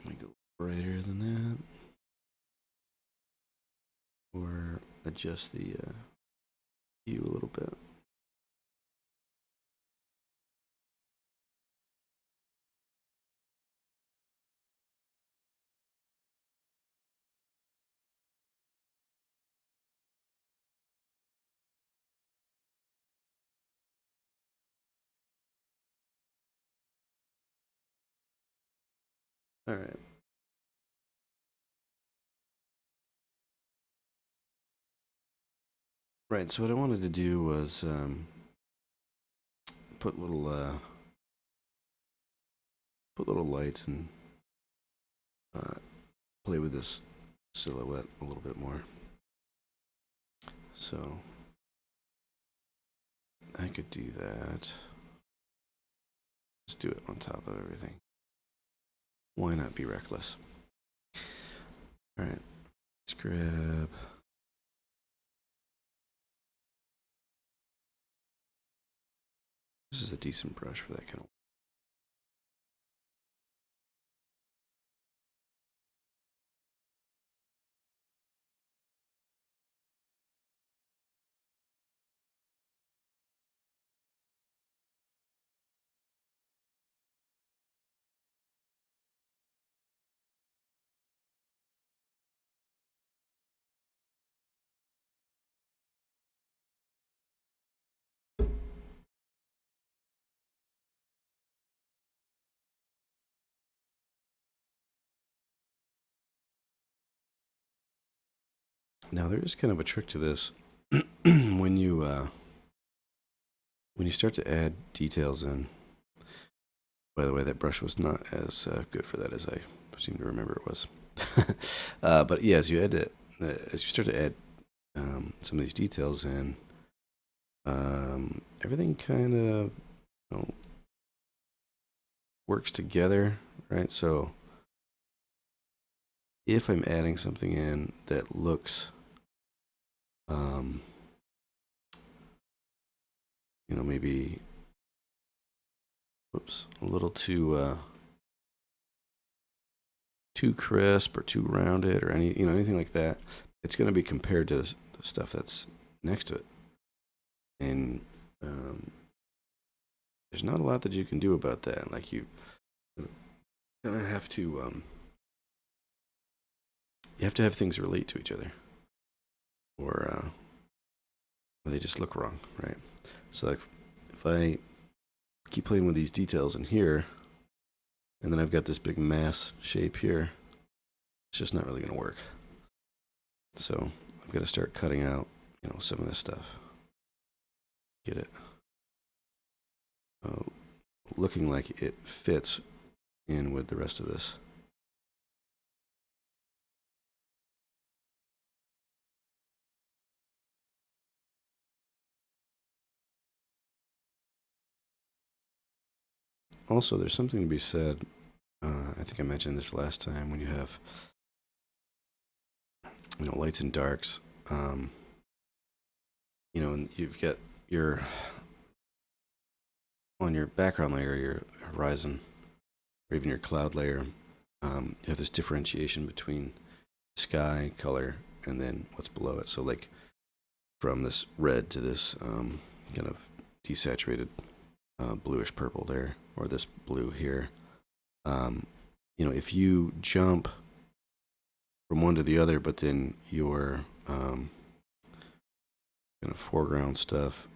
Let me go brighter than that. Or adjust the hue a little bit. All right. Right, so what I wanted to do was put little lights and play with this silhouette a little bit more. So I could do that. Just do it on top of everything. Why not be reckless? All right, let's grab. This is a decent brush for that kind of. Now there is kind of a trick to this. when you start to add details in, By the way, that brush was not as good for that as I seem to remember it was. But yeah, as you start to add some of these details in, everything kind of works together, right? So if I'm adding something in that looks, maybe, a little too crisp or too rounded or anything like that, it's going to be compared to the stuff that's next to it. And there's not a lot that you can do about that. Like you kind of have to, you have to have things relate to each other, or they just look wrong, right? So like, if I keep playing with these details in here, and then I've got this big mass shape here, it's just not really going to work. So I've got to start cutting out, some of this stuff. Get it looking like it fits in with the rest of this. Also, there's something to be said. I think I mentioned this last time, when you have lights and darks. And you've got your on your background layer, your horizon, or even your cloud layer. You have this differentiation between sky color and then what's below it. So like from this red to this kind of desaturated bluish purple there, or this blue here. If you jump from one to the other, but then your kind of foreground stuff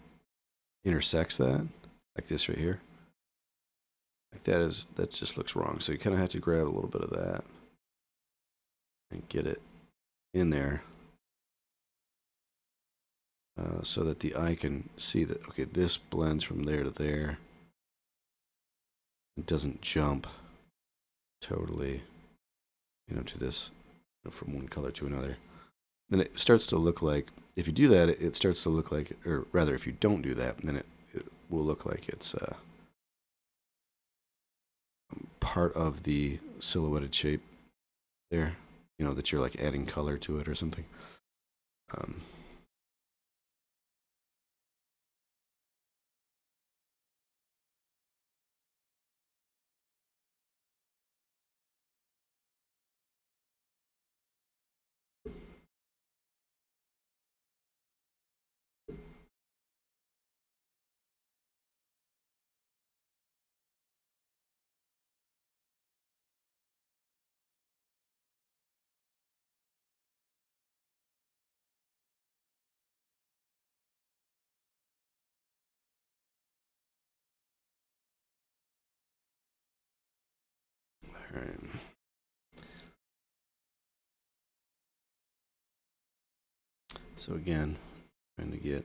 intersects that, like this right here, like that just looks wrong. So you kind of have to grab a little bit of that and get it in there, so that the eye can see that, okay, this blends from there to there. It doesn't jump totally, to this, from one color to another. Then it starts to look like, if you do that, it starts to look like, or rather, if you don't do that, then it will look like it's part of the silhouetted shape there, that you're like adding color to it or something. All right. So again, trying to get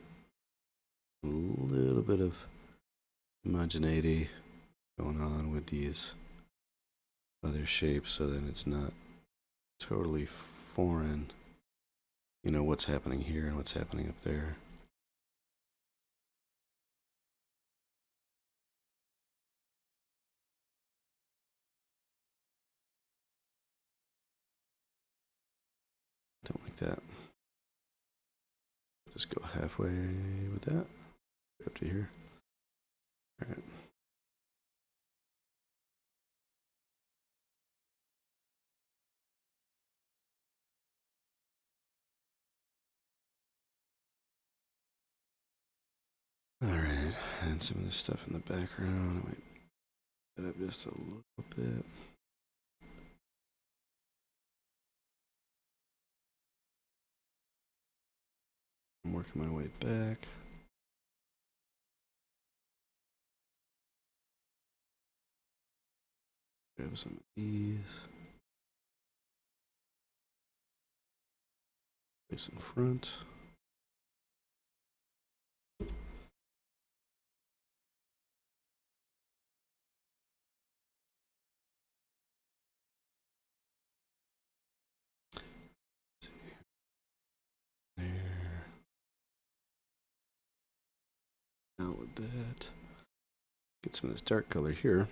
a little bit of homogeneity going on with these other shapes, so that it's not totally foreign, what's happening here and what's happening up there. Don't like that. Just go halfway with that. Up to here. All right. All right, and some of this stuff in the background, I might set up just a little bit. I'm working my way back. Grab some of these. Place in front. Now with that, get some of this dark color here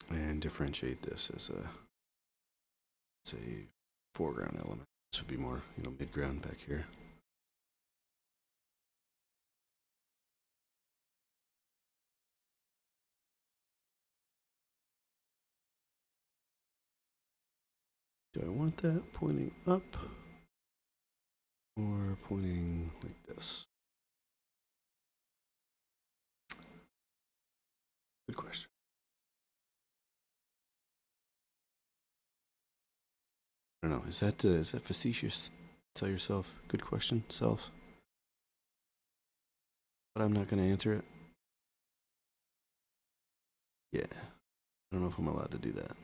and differentiate this as a foreground element. This would be more, midground back here. Do I want that pointing up or pointing like this? Good question. I don't know. Is that facetious? Tell yourself. Good question, self. But I'm not going to answer it. Yeah. I don't know if I'm allowed to do that.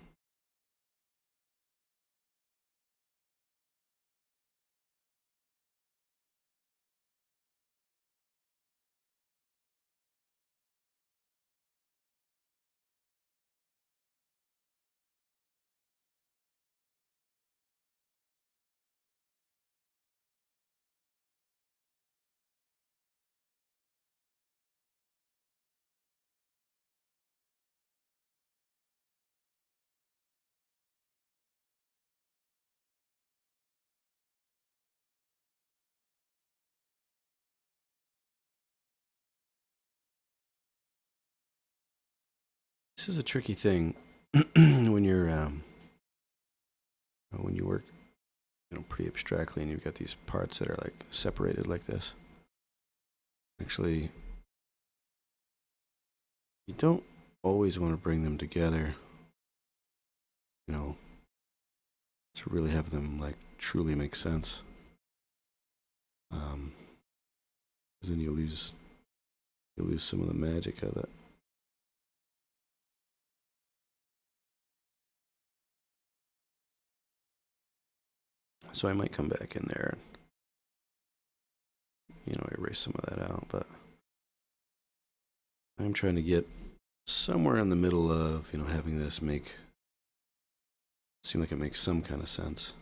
This is a tricky thing when you work, pretty abstractly, and you've got these parts that are like separated like this. Actually, you don't always want to bring them together, to really have them like truly make sense. Because then you lose some of the magic of it. So I might come back in there and, erase some of that out. But I'm trying to get somewhere in the middle of, having this seem like it makes some kind of sense.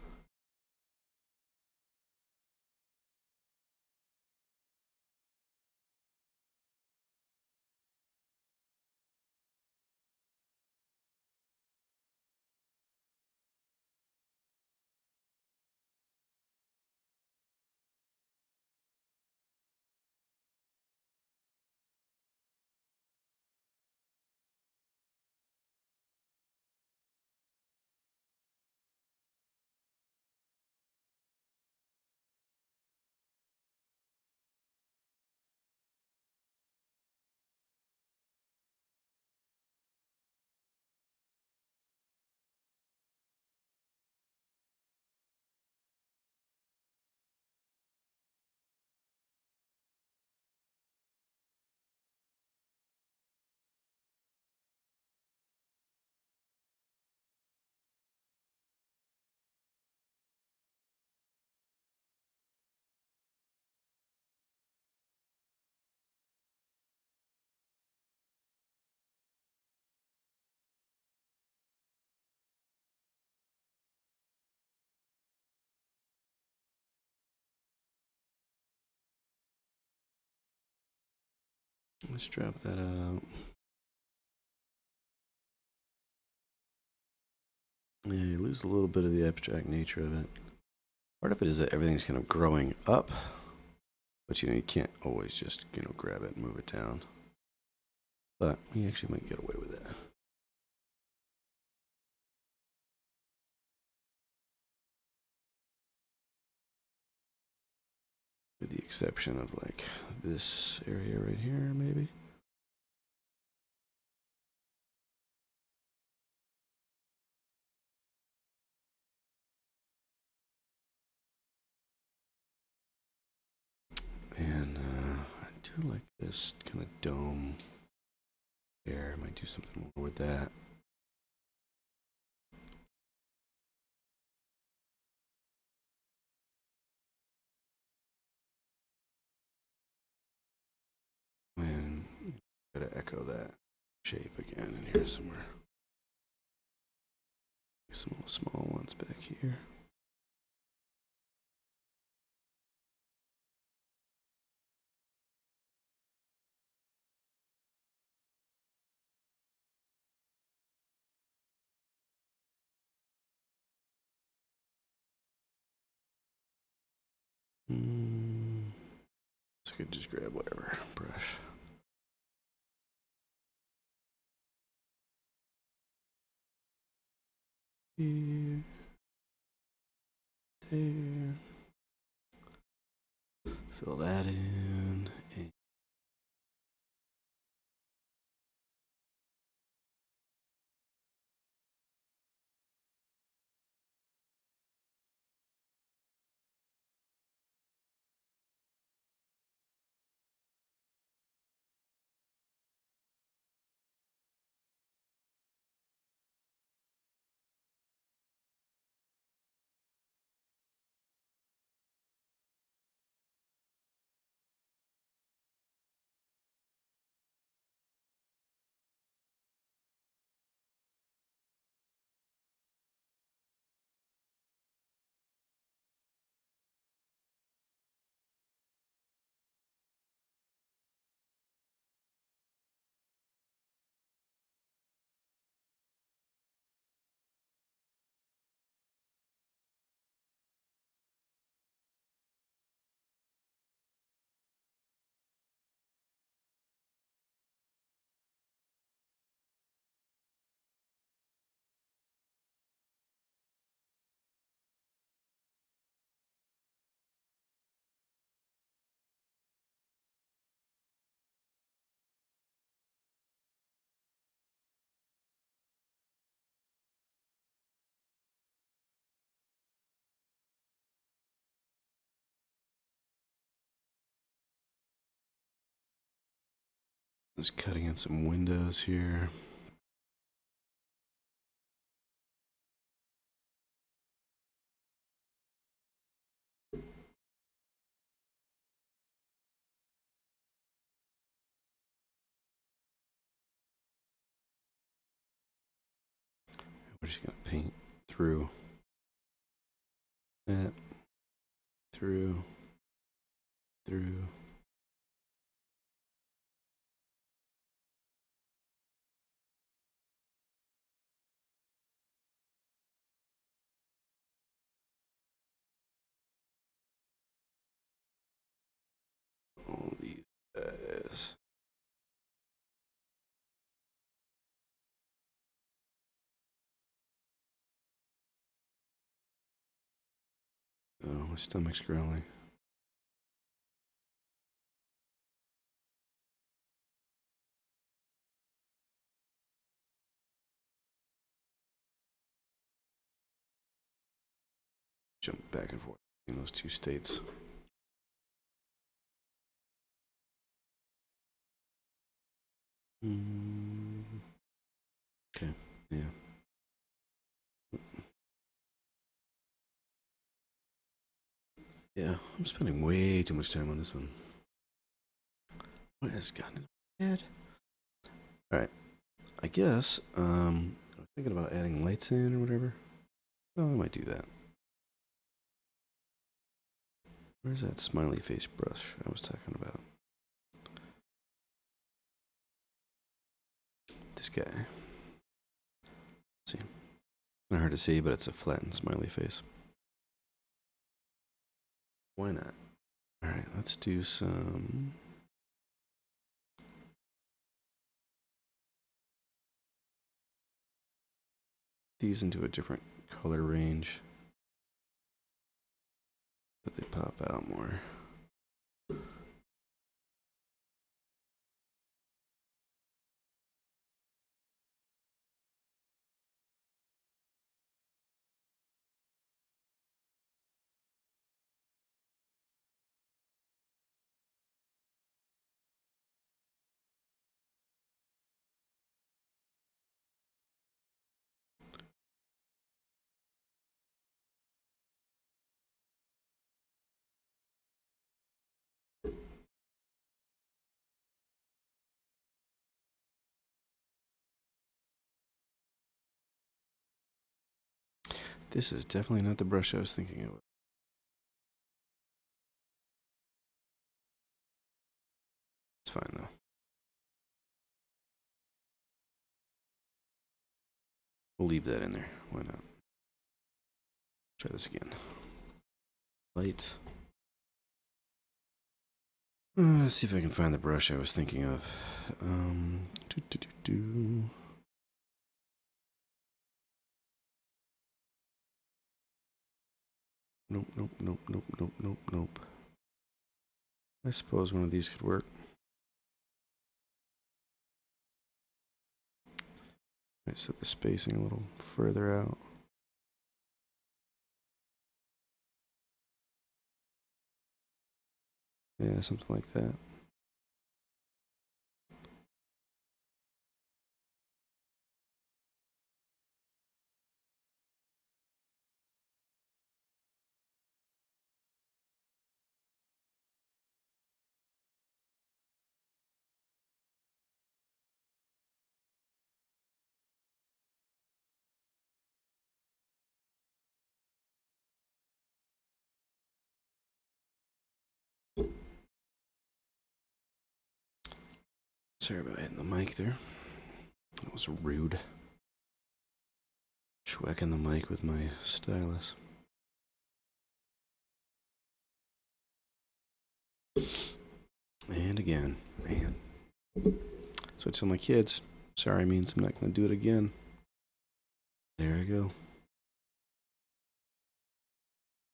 Let's drop that out. Yeah, you lose a little bit of the abstract nature of it. Part of it is that everything's kind of growing up, but you can't always just grab it and move it down. But we actually might get away with that. With the exception of like this area right here, maybe. And I do like this kind of dome there. I might do something more with that. And gotta echo that shape again in here somewhere. Some little small ones back here. So I could just grab whatever brush. Here, there. Fill that in. And just cutting in some windows here. We're just gonna paint through that, through. All these guys. Oh, my stomach's growling. Jump back and forth in those two states. Okay, yeah. Yeah, I'm spending way too much time on this one. What has gotten in my head? Alright, I guess, I was thinking about adding lights in or whatever. Oh, I might do that. Where's that smiley face brush I was talking about? This guy. Let's see. Not hard to see, but it's a flattened smiley face. Why not? Alright, let's do some... these into a different color range. But they pop out more. This is definitely not the brush I was thinking of. It's fine though. We'll leave that in there. Why not? Try this again. Light. Let's see if I can find the brush I was thinking of. Do, do, do, do. Nope, nope, nope, nope, nope, nope, nope. I suppose one of these could work. Might set the spacing a little further out. Yeah, something like that. Sorry about hitting the mic there. That was rude. Schwacking the mic with my stylus. And again, man. So I tell my kids, sorry means I'm not going to do it again. There I go.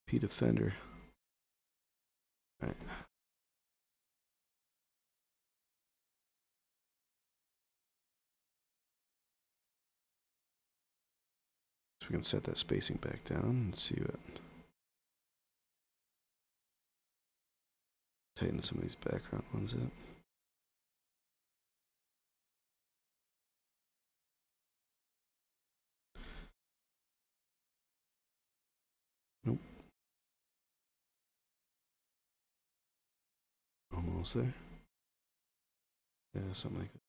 Pete offender. All right. So we can set that spacing back down and see what. Tighten some of these background ones up. Nope. Almost there. Yeah, something like that.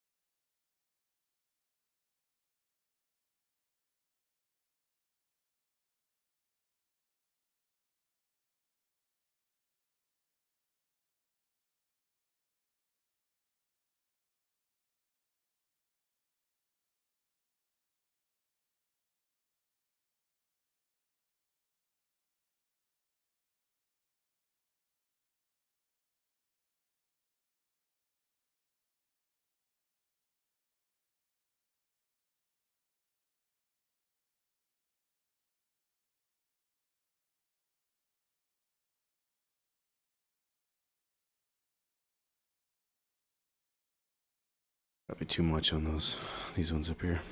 Probably too much on these ones up here.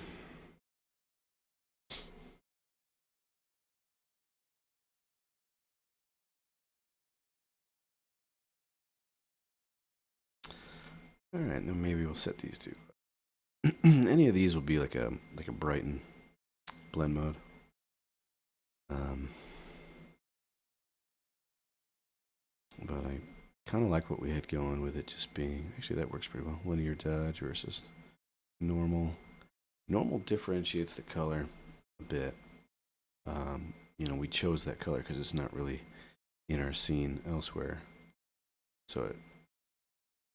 All right, then maybe we'll set these two. Any of these will be like a brighten blend mode. But I kind of like what we had going with it just being, actually that works pretty well. Linear dodge versus normal. Normal differentiates the color a bit. We chose that color because it's not really in our scene elsewhere. So it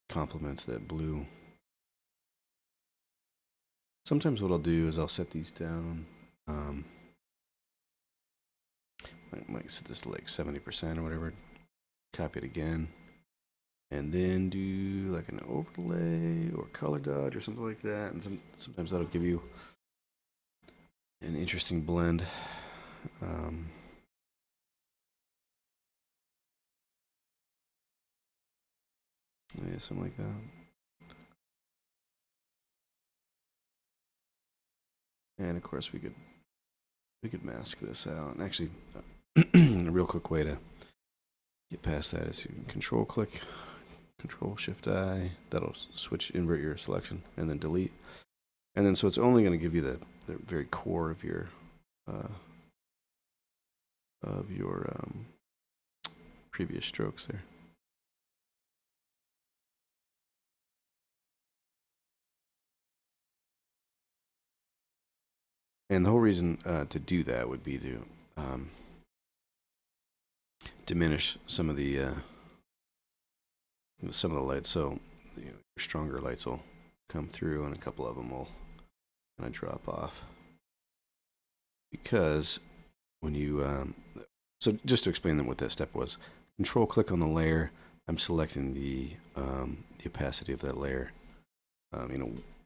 complements that blue. Sometimes what I'll do is I'll set these down. I might set this to like 70% or whatever. Copy it again. And then do like an overlay or color dodge or something like that. And sometimes that'll give you an interesting blend. Yeah, something like that. And of course we could mask this out. And actually, a real quick way to get past that is you can control click, control shift I. That'll invert your selection, and then delete. And then so it's only going to give you the very core of your previous strokes there. And the whole reason to do that would be to diminish some of the lights. So your stronger lights will come through, and a couple of them will kind of drop off. Because when you so just to explain what that step was, control click on the layer. I'm selecting the opacity of that layer.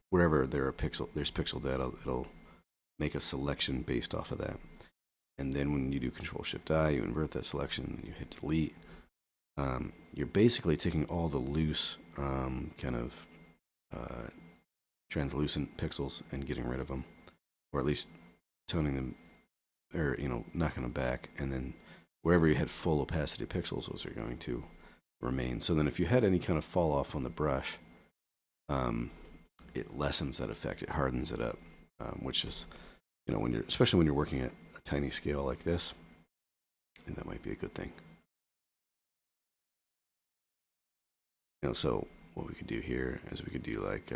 Wherever there's pixel data, it'll make a selection based off of that. And then when you do Control Shift I, you invert that selection, and you hit delete. You're basically taking all the loose kind of translucent pixels and getting rid of them, or at least toning them, or knocking them back. And then wherever you had full opacity pixels, those are going to remain. So then if you had any kind of fall off on the brush, it lessens that effect. It hardens it up, which is, especially when you're working at a tiny scale like this, I think that might be a good thing. So what we could do here is we could do like,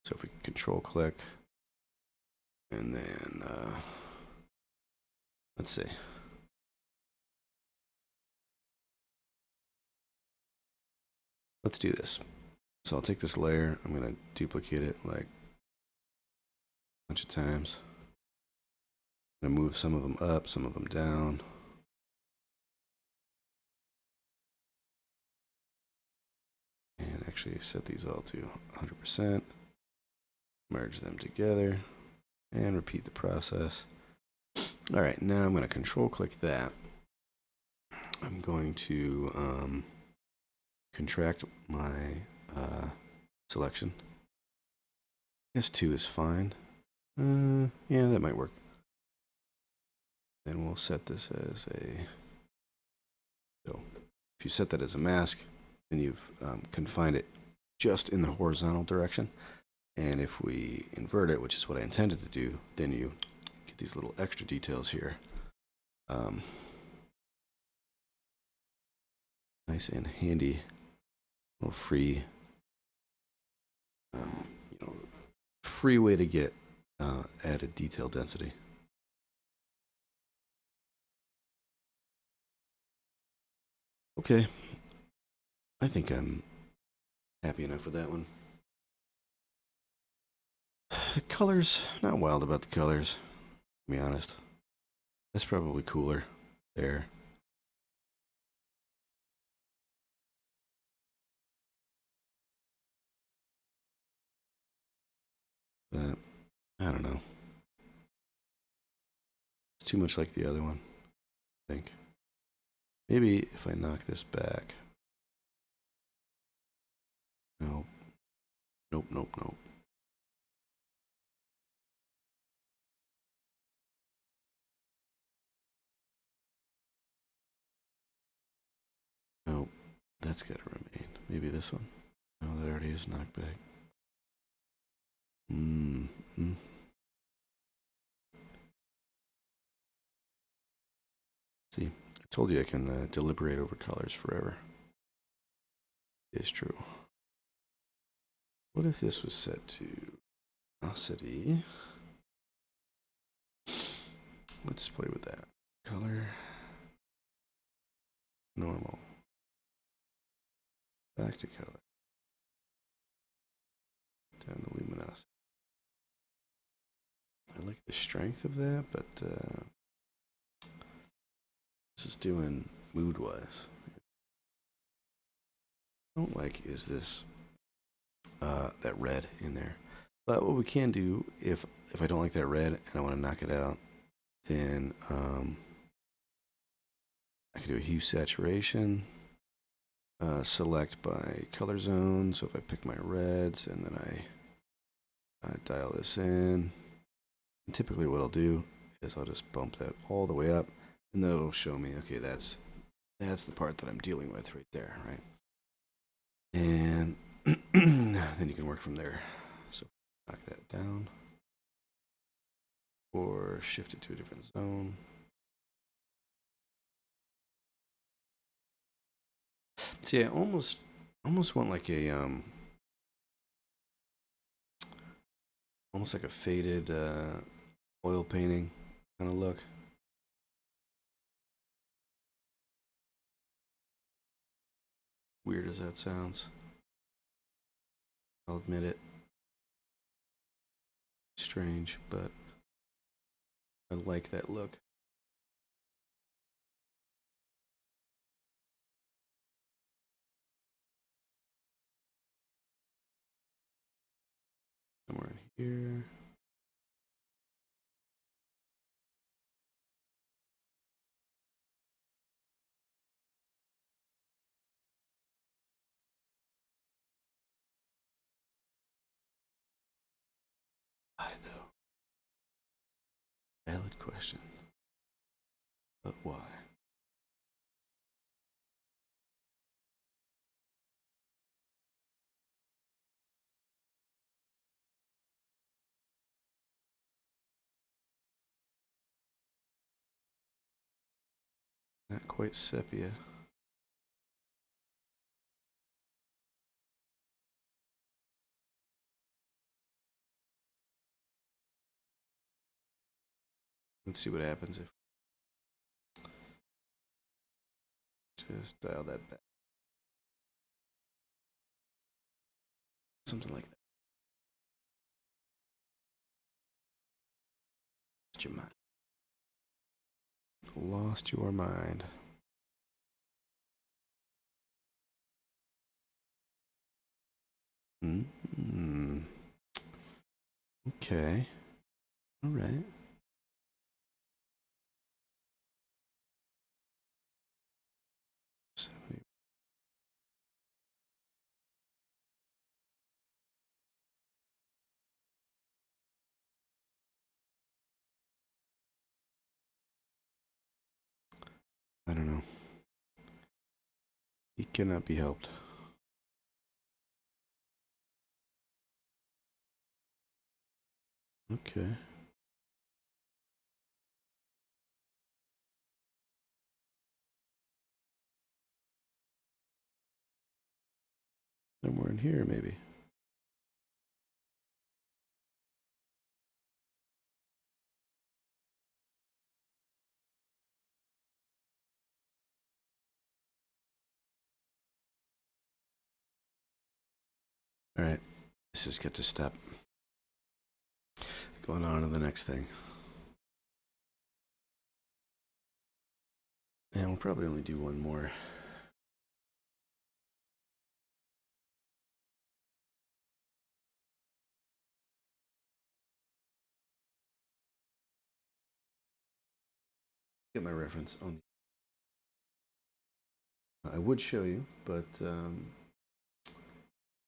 so if we control click, and then, let's see. Let's do this. So I'll take this layer, I'm going to duplicate it like a bunch of times. I'm going to move some of them up, some of them down. And actually set these all to 100%. Merge them together and repeat the process. All right, now I'm going to control click that. I'm going to contract my selection. S2 is fine. Yeah, that might work. Then we'll set this as so if you set that as a mask, then you've confined it just in the horizontal direction. And if we invert it, which is what I intended to do, then you get these little extra details here. Nice and handy, little free, free way to get added detail density. Okay, I think I'm happy enough with that one. The colors, not wild about the colors, to be honest. That's probably cooler there. But I don't know. It's too much like the other one, I think. Maybe if I knock this back. Nope. Nope, nope, nope. Nope. That's got to remain. Maybe this one. No, that already is knocked back. See, I told you I can deliberate over colors forever. It's true. What if this was set to velocity? Let's play with that. Color. Normal. Back to color. Down to luminosity. I like the strength of that, but this is doing mood-wise. I don't like is this that red in there. But what we can do, if I don't like that red and I want to knock it out, then I can do a hue saturation. Select by color zone. So if I pick my reds and then I dial this in, and typically what I'll do is I'll just bump that all the way up, and then it'll show me, okay, that's the part that I'm dealing with right there, right? And then you can work from there. So knock that down, or shift it to a different zone. See, I almost want like a almost like a faded oil painting kind of look. Weird as that sounds, I'll admit it. Strange, but I like that look. here. I know. Valid question. But why? Not quite sepia. Let's see what happens if just dial that back. Something like that. Lost your mind. Lost your mind. Mm-hmm. Okay. All right. I don't know. He cannot be helped. Okay. Somewhere in here, maybe. All right. Let's just get to step. Going on to the next thing. And we'll probably only do one more. Get my reference on. I would show you, but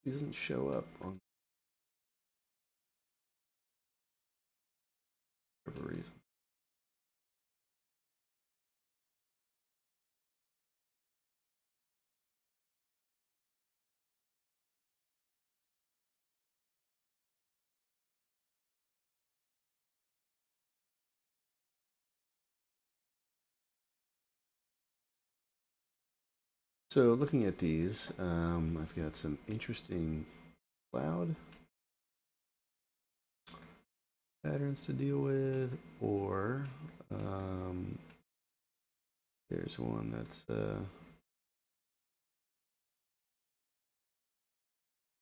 he doesn't show up on whatever reason. So looking at these, I've got some interesting cloud patterns to deal with, or there's one that's a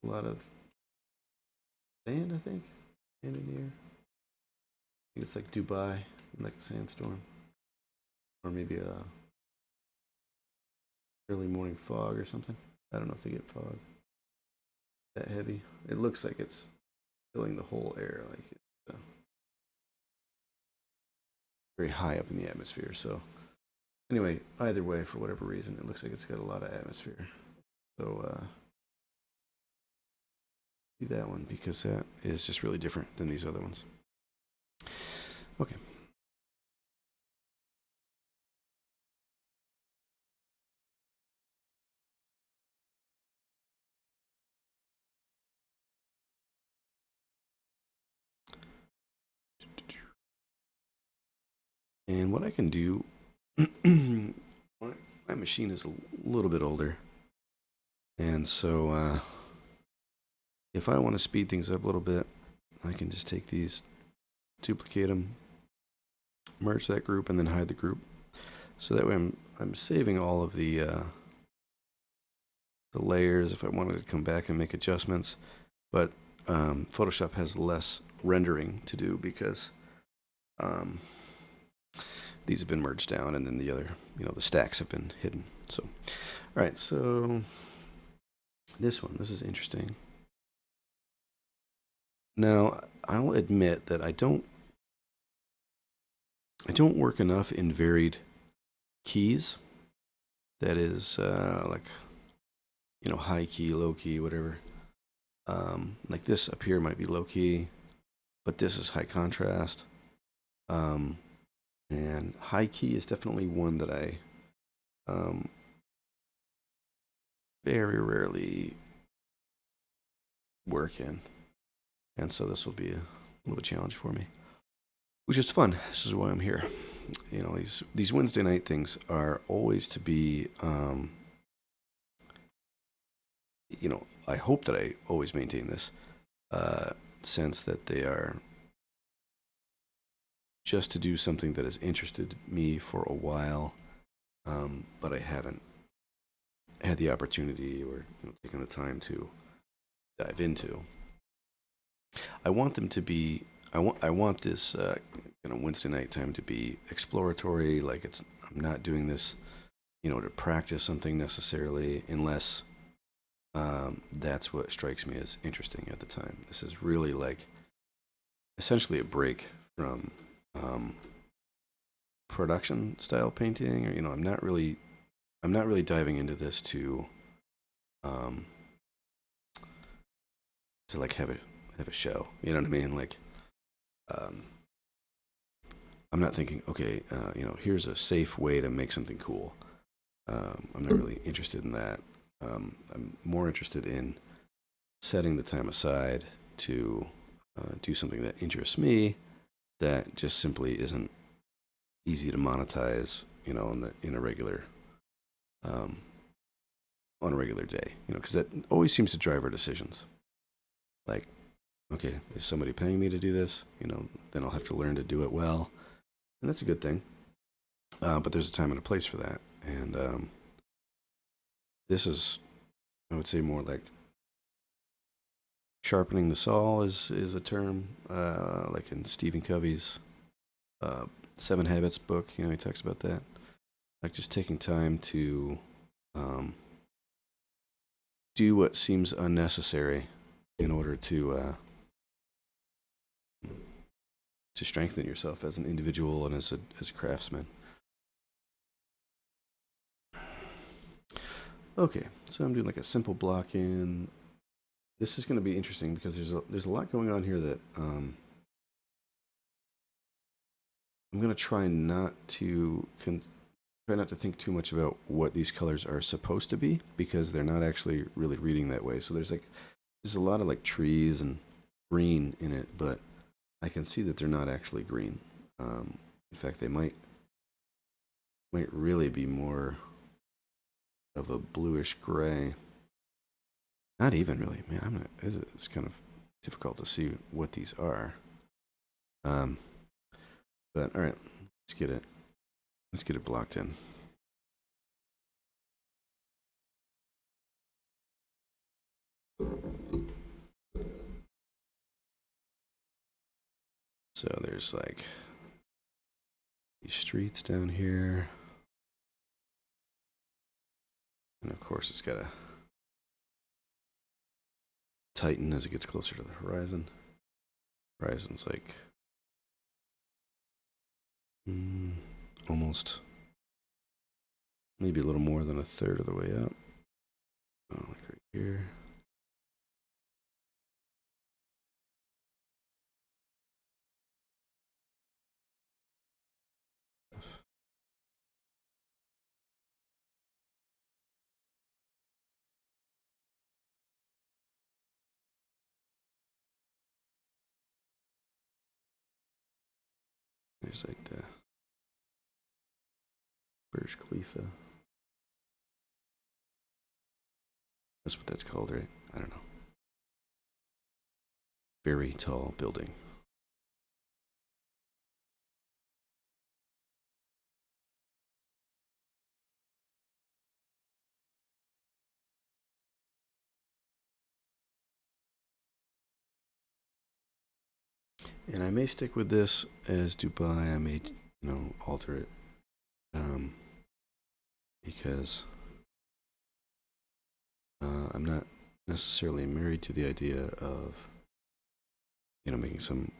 lot of sand, I think, sand in the air. I think it's like Dubai, like a sandstorm, or maybe a early morning fog or something. I don't know if they get fog that heavy. It looks like it's filling the whole air, like it's very high up in the atmosphere. So anyway, either way, for whatever reason, it looks like it's got a lot of atmosphere. So do that one because that is just really different than these other ones. Okay. And what I can do, my machine is a little bit older. And so if I want to speed things up a little bit, I can just take these, duplicate them, merge that group, and then hide the group. So that way I'm saving all of the layers if I wanted to come back and make adjustments. But Photoshop has less rendering to do because these have been merged down, and then the other, the stacks have been hidden. So, all right, so this is interesting. Now, I'll admit that I don't work enough in varied keys. That is like high key, low key, whatever. Like this up here might be low key, but this is high contrast. Um, and high key is definitely one that I um, very rarely work in, and so this will be a little bit challenge for me, which is fun. This is why I'm here. These Wednesday night things are always to be. I hope that I always maintain this sense that they are just to do something that has interested me for a while, but I haven't had the opportunity or taken the time to dive into. I want them to be. I want this Wednesday night time to be exploratory. Like I'm not doing this, to practice something necessarily, unless that's what strikes me as interesting at the time. This is really like essentially a break from um, production style painting, or I'm not really diving into this um, to like have a show. You know what I mean? Like um, I'm not thinking, okay, here's a safe way to make something cool. I'm not really interested in that. I'm more interested in setting the time aside to do something that interests me, that just simply isn't easy to monetize, in a regular um, on a regular day, because that always seems to drive our decisions. Like, okay, is somebody paying me to do this? Then I'll have to learn to do it well, and that's a good thing. But there's a time and a place for that, and this is, I would say, more like sharpening the saw is a term, like in Stephen Covey's uh, Seven Habits book. He talks about that, like just taking time to um, do what seems unnecessary in order to strengthen yourself as an individual and as a craftsman. Okay, so I'm doing like a simple block in. This is going to be interesting because there's a lot going on here that I'm going to try not to think too much about what these colors are supposed to be, because they're not actually really reading that way. So there's a lot of like trees and green in it, but I can see that they're not actually green. In fact, they might really be more of a bluish gray. Not even really, man. It's kind of difficult to see what these are. Um, but all right, let's get it. Let's get it blocked in. So there's like these streets down here, and of course it's got to tighten as it gets closer to the horizon. Horizon's like almost, maybe a little more than a third of the way up. Oh, like right here. There's like the Burj Khalifa. That's what that's called, right? I don't know. Very tall building. And I may stick with this as Dubai. I may, alter it, um, because I'm not necessarily married to the idea of making some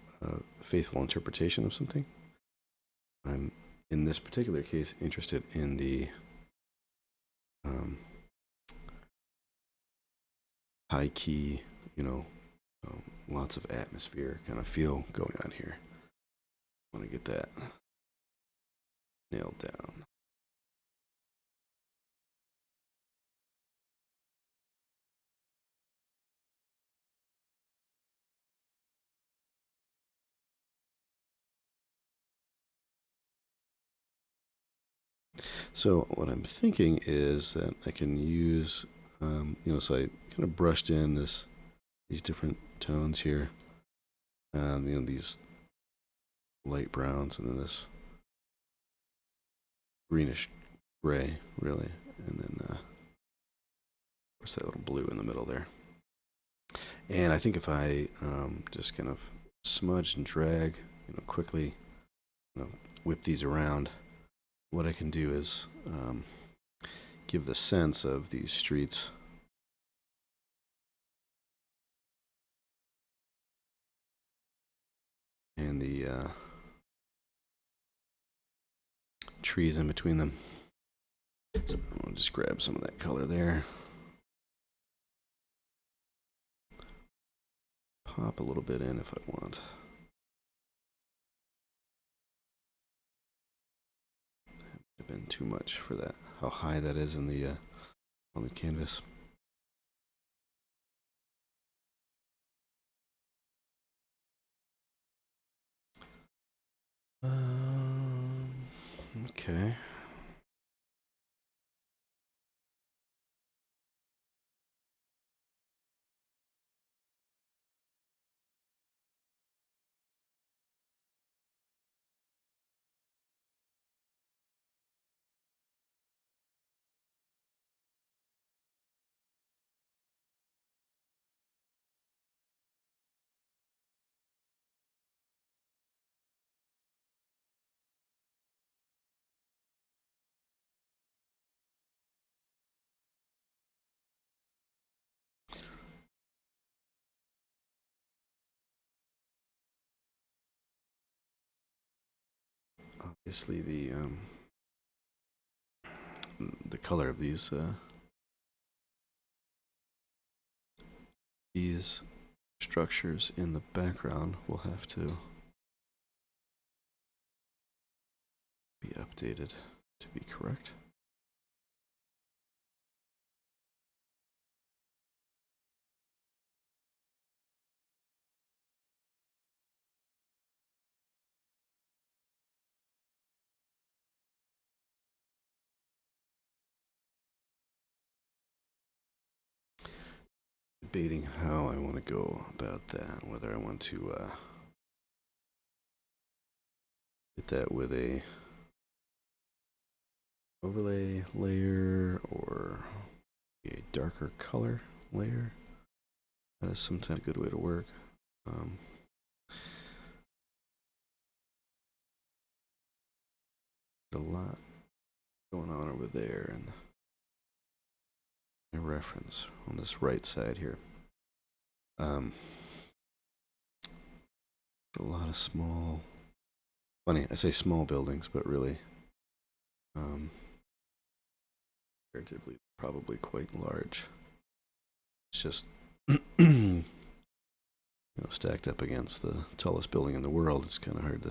faithful interpretation of something. I'm, in this particular case, interested in the high key, lots of atmosphere kind of feel going on here. I want to get that nailed down. So what I'm thinking is that I can use, so I kind of brushed in these different tones here. These light browns and then this greenish gray, really, and then of course that little blue in the middle there. And I think if I just kind of smudge and drag, quickly, whip these around, what I can do is give the sense of these streets and the trees in between them. So I'll just grab some of that color there. Pop a little bit in if I want. Have been too much for that. How high that is in the on the canvas. Okay. Obviously, the color of these structures in the background will have to be updated to be correct. Debating how I want to go about that, whether I want to hit that with a overlay layer or a darker color layer. That is sometimes a good way to work. A lot going on over there and my reference on this right side here. A lot of small, funny, I say small buildings, but really comparatively probably quite large. It's just stacked up against the tallest building in the world, it's kind of hard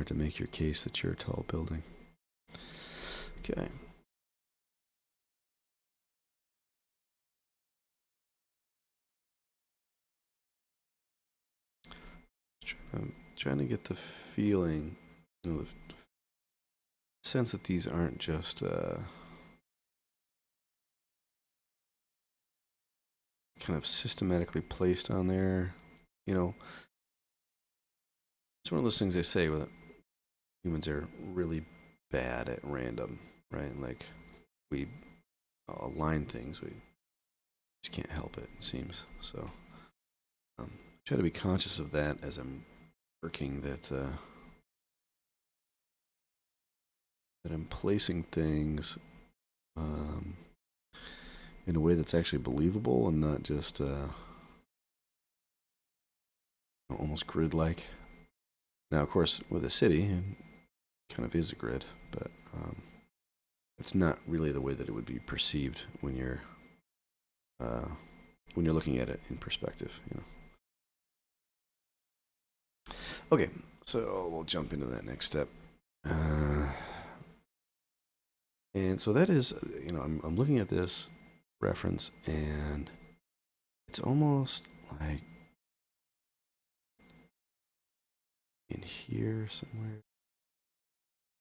to make your case that you're a tall building. Okay. Trying to get the feeling, the sense that these aren't just kind of systematically placed on there. It's one of those things they say that humans are really bad at random, right? Like we align things, we just can't help it. It seems so. Try to be conscious of that as I'm working. That I'm placing things in a way that's actually believable and not just almost grid-like. Now, of course, with a city, it kind of is a grid, but it's not really the way that it would be perceived when you're looking at it in perspective. Okay, so we'll jump into that next step. And so that is, I'm looking at this reference, and it's almost like in here somewhere.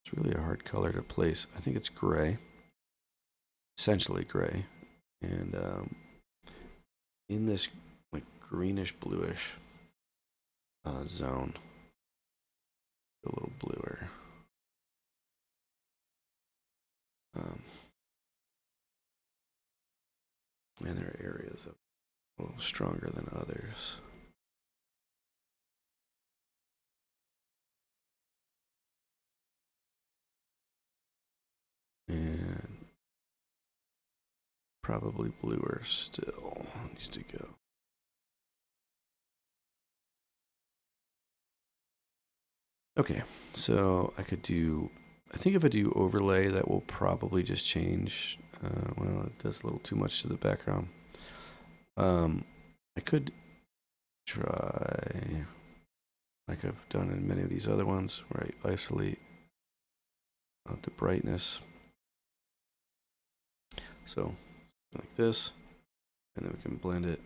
It's really a hard color to place. I think it's gray, essentially gray, and in this like greenish bluish zone, a little bluer. And there are areas of a little stronger than others. And probably bluer still needs to go. Okay, so I think if I do overlay, that will probably just change. Well, it does a little too much to the background. I could try, like I've done in many of these other ones, where I isolate the brightness. So, like this, and then we can blend it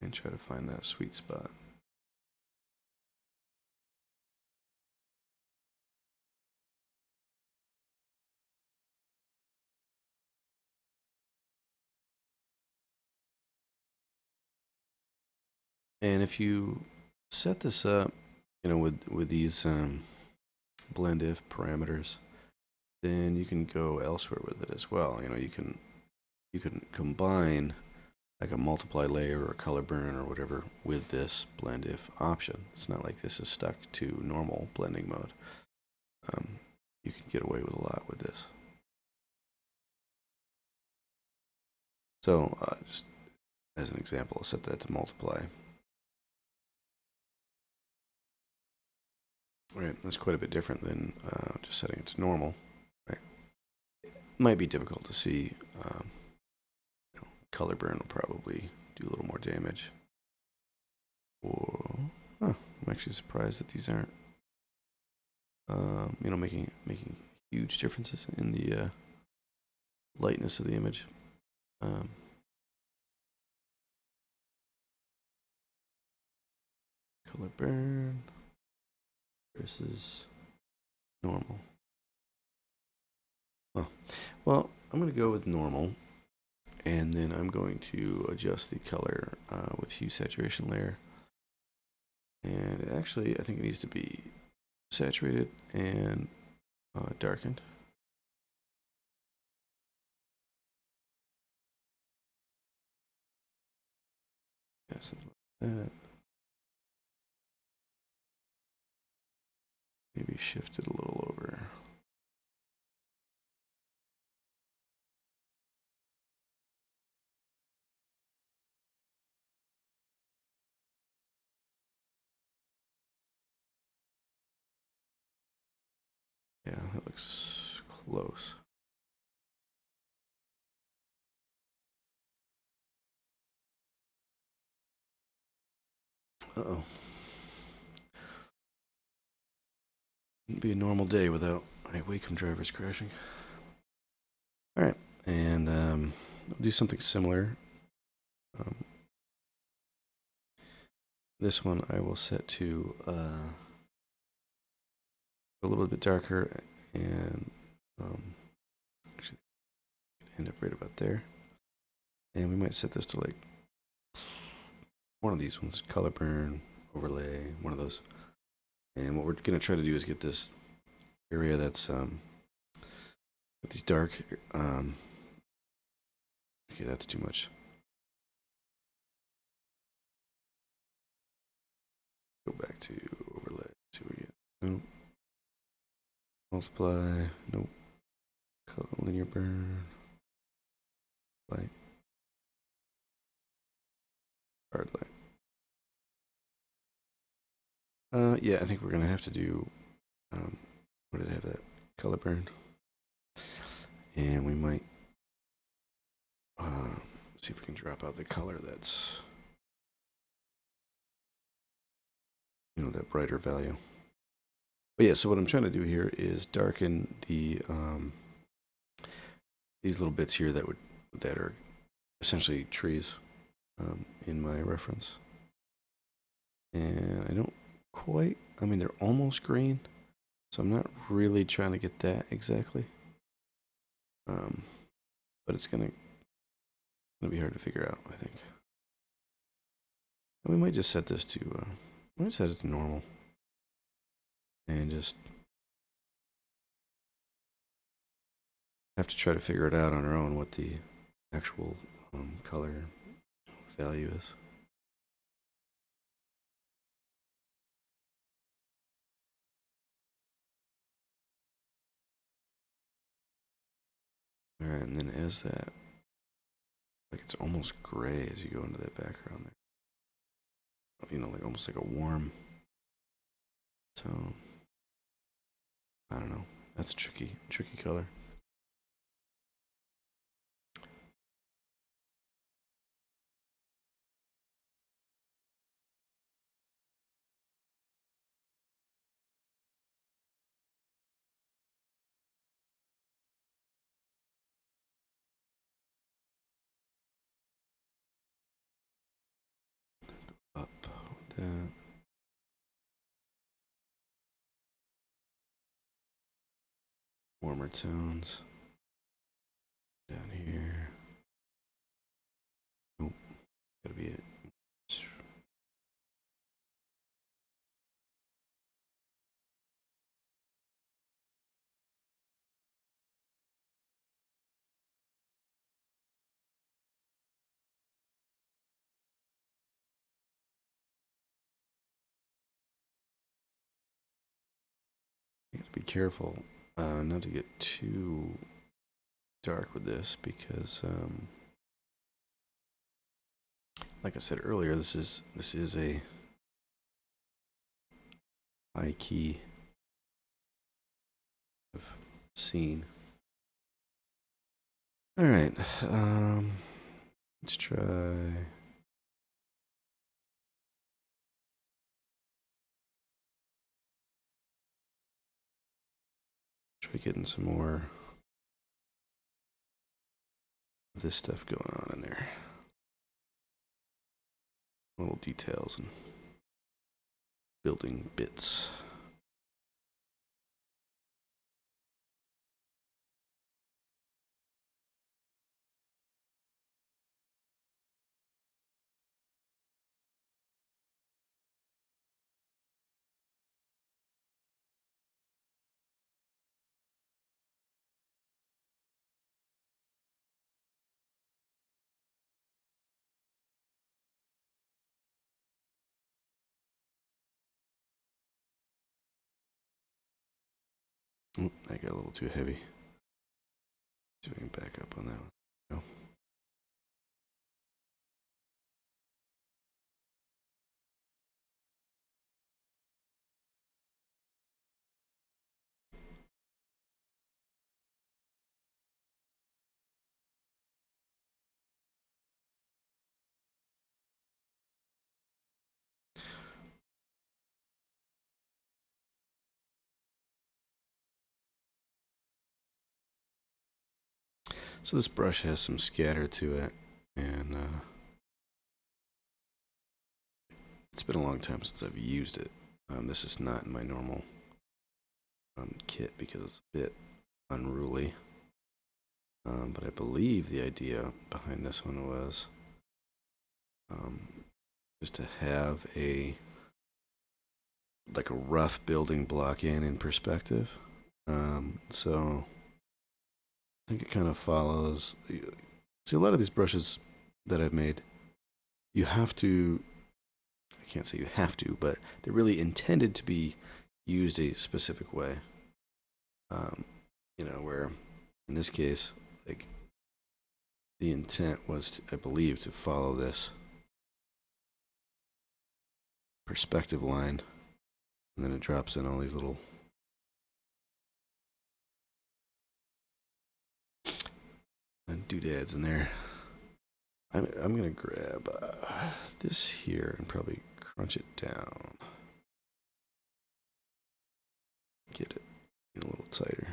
and try to find that sweet spot. And if you set this up, with these blend if parameters, then you can go elsewhere with it as well. You can combine like a multiply layer or a color burn or whatever with this blend if option. It's not like this is stuck to normal blending mode. You can get away with a lot with this. So just as an example, I'll set that to multiply. Right, that's quite a bit different than just setting it to normal. Right, might be difficult to see. Color burn will probably do a little more damage. Or, I'm actually surprised that these aren't, making huge differences in the lightness of the image. Color burn versus normal. Oh, well, I'm going to go with normal, and then I'm going to adjust the color with hue saturation layer. And actually, I think it needs to be saturated and darkened. Yeah, something like that. Maybe shift it a little over. Yeah, that looks close. Uh-oh. Wouldn't be a normal day without my Wacom drivers crashing. All right, and I'll do something similar. This one I will set to a little bit darker, and actually end up right about there. And we might set this to like one of these ones, color burn, overlay, one of those. And what we're gonna try to do is get this area that's with these dark. Okay, that's too much. Go back to overlay. See what we get. Nope. Multiply. Nope. linear burn, light, hard light. Yeah, I think we're gonna have to do. What did I have that color burn? And we might see if we can drop out the color that's, that brighter value. But yeah, so what I'm trying to do here is darken the these little bits here that are essentially trees in my reference. And I don't quite, I mean, they're almost green, so I'm not really trying to get that exactly. But it's gonna be hard to figure out, I think. And we might just set this to, we might set it to normal. And just have to try to figure it out on our own what the actual color value is. Alright, and then as that, like it's almost gray as you go into that background there. Like almost like a warm. So, I don't know. That's a tricky color. Up with that. Warmer tones. Down here. Nope. Gotta be it. You gotta be careful not to get too dark with this because, like I said earlier, this is a high key of scene. All right, let's try. Try getting some more of this stuff going on in there. Little details and building bits. Oh, I got a little too heavy. See if we can back up on that one. No. So this brush has some scatter to it, and it's been a long time since I've used it. This is not in my normal kit because it's a bit unruly. But I believe the idea behind this one was just to have like a rough building block in perspective. So I think it kind of follows. See, a lot of these brushes that I've made, you have to, I can't say you have to, but they're really intended to be used a specific way. Where in this case, like, the intent was, I believe, to follow this perspective line, and then it drops in all these little doodads in there. I'm gonna grab this here and probably crunch it down. Get it a little tighter.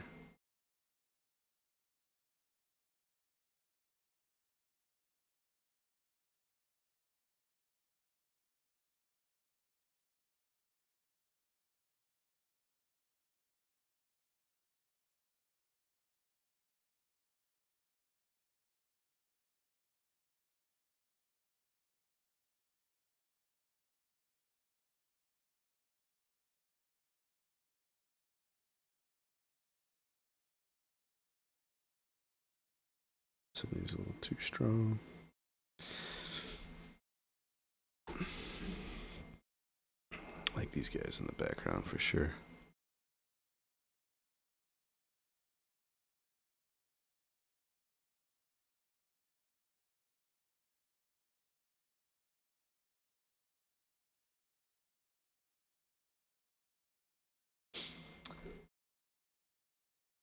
Some of these a little too strong. Like these guys in the background for sure.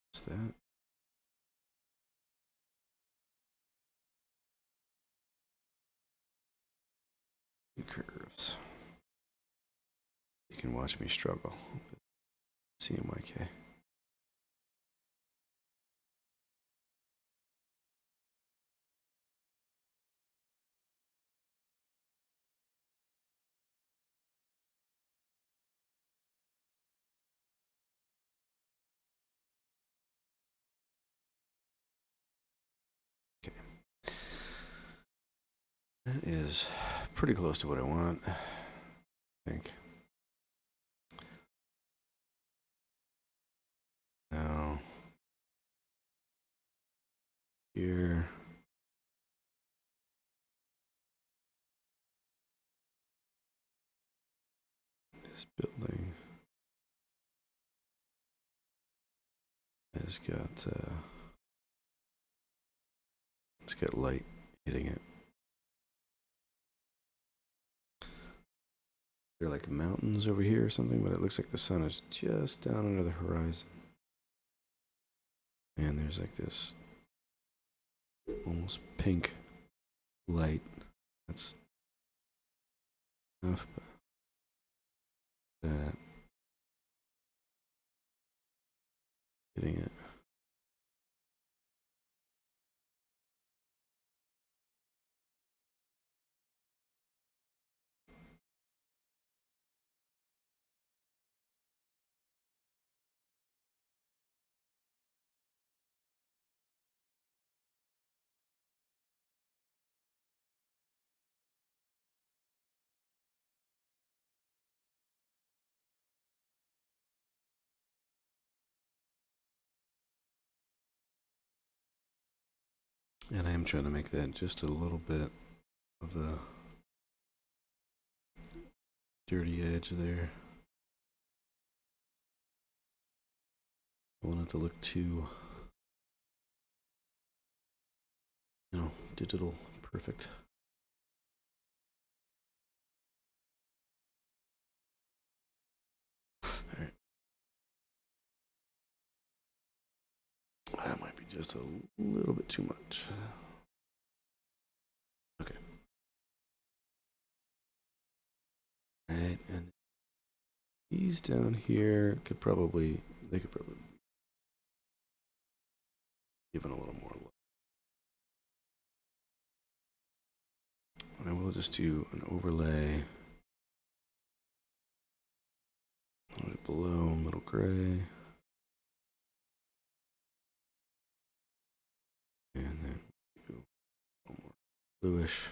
What's that? Curves. You can watch me struggle with CMYK. Okay. That is pretty close to what I want, I think. Now, here. This building has got, it's got light hitting it. There are like mountains over here or something, but it looks like the sun is just down under the horizon. And there's like this almost pink light. That's enough, but that hitting it. And I am trying to make that just a little bit of a dirty edge there. I want it to look too, digital perfect. Alright. That might be just a little bit too much. Okay. Alright, and these down here they could probably give it a little more look. I will just do an overlay. A little bit below, middle gray. And then do a little more bluish.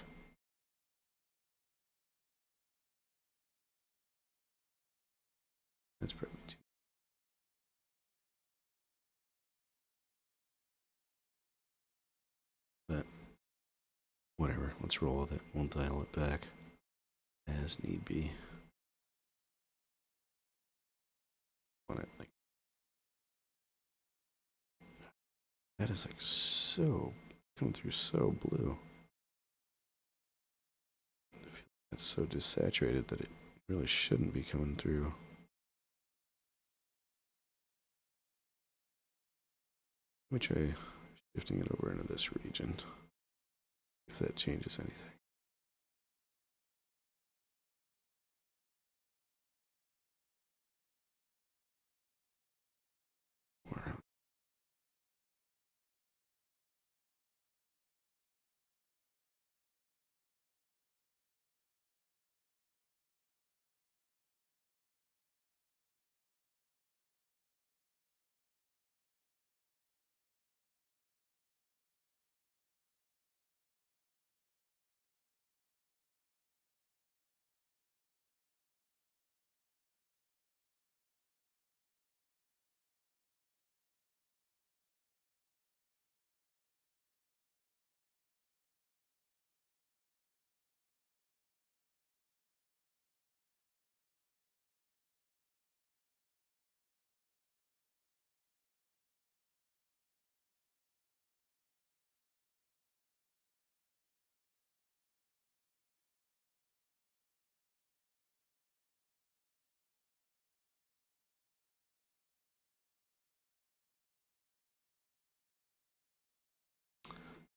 That's probably too. But whatever, let's roll with it. We'll dial it back as need be. On it like That is like so coming through so blue. I feel like that's so desaturated that it really shouldn't be coming through. Let me try shifting it over into this region, if that changes anything. Or,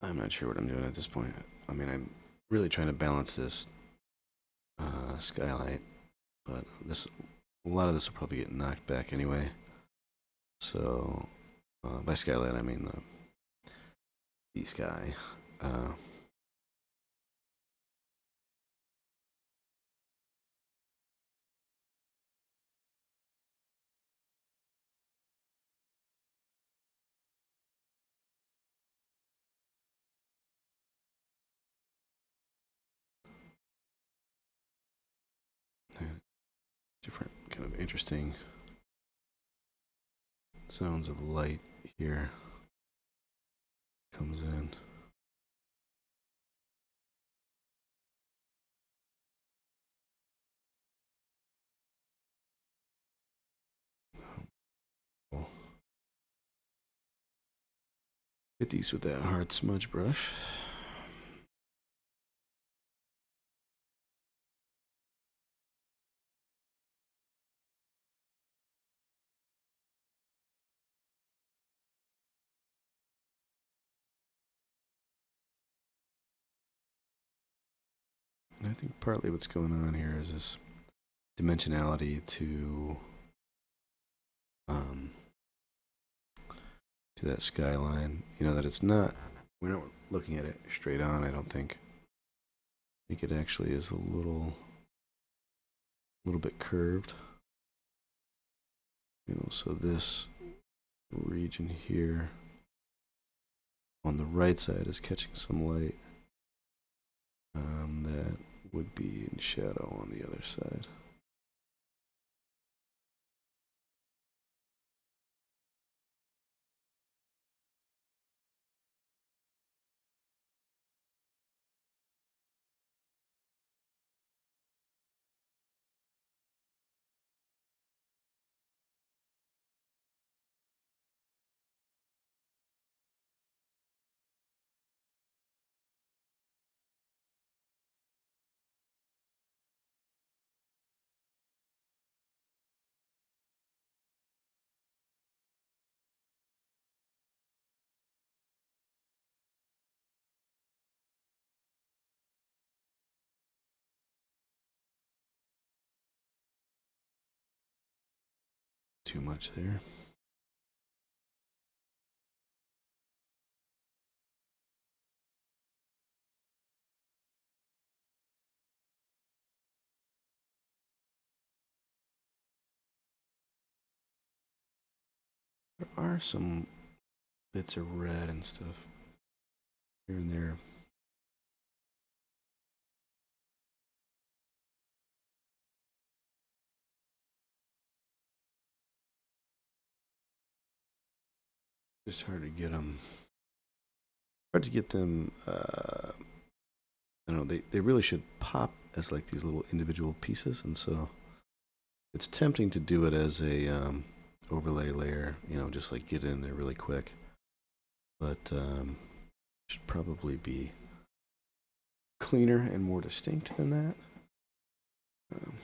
I'm not sure what I'm doing at this point. I mean, I'm really trying to balance this skylight, but a lot of this will probably get knocked back anyway. So, by skylight, I mean the sky. Uh, different kind of interesting zones of light here comes in. We'll hit these with that hard smudge brush. And I think partly what's going on here is this dimensionality um, to that skyline. You know, that it's not, we're not looking at it straight on, I don't think. I think it actually is a little bit curved. You know, so this region here on the right side is catching some light that would be in shadow on the other side. Too much there. There are some bits of red and stuff here and there. Just hard to get them. Hard to get them. I don't know. They really should pop as like these little individual pieces, and so it's tempting to do it as a overlay layer. You know, just like get in there really quick. but should probably be cleaner and more distinct than that. Um,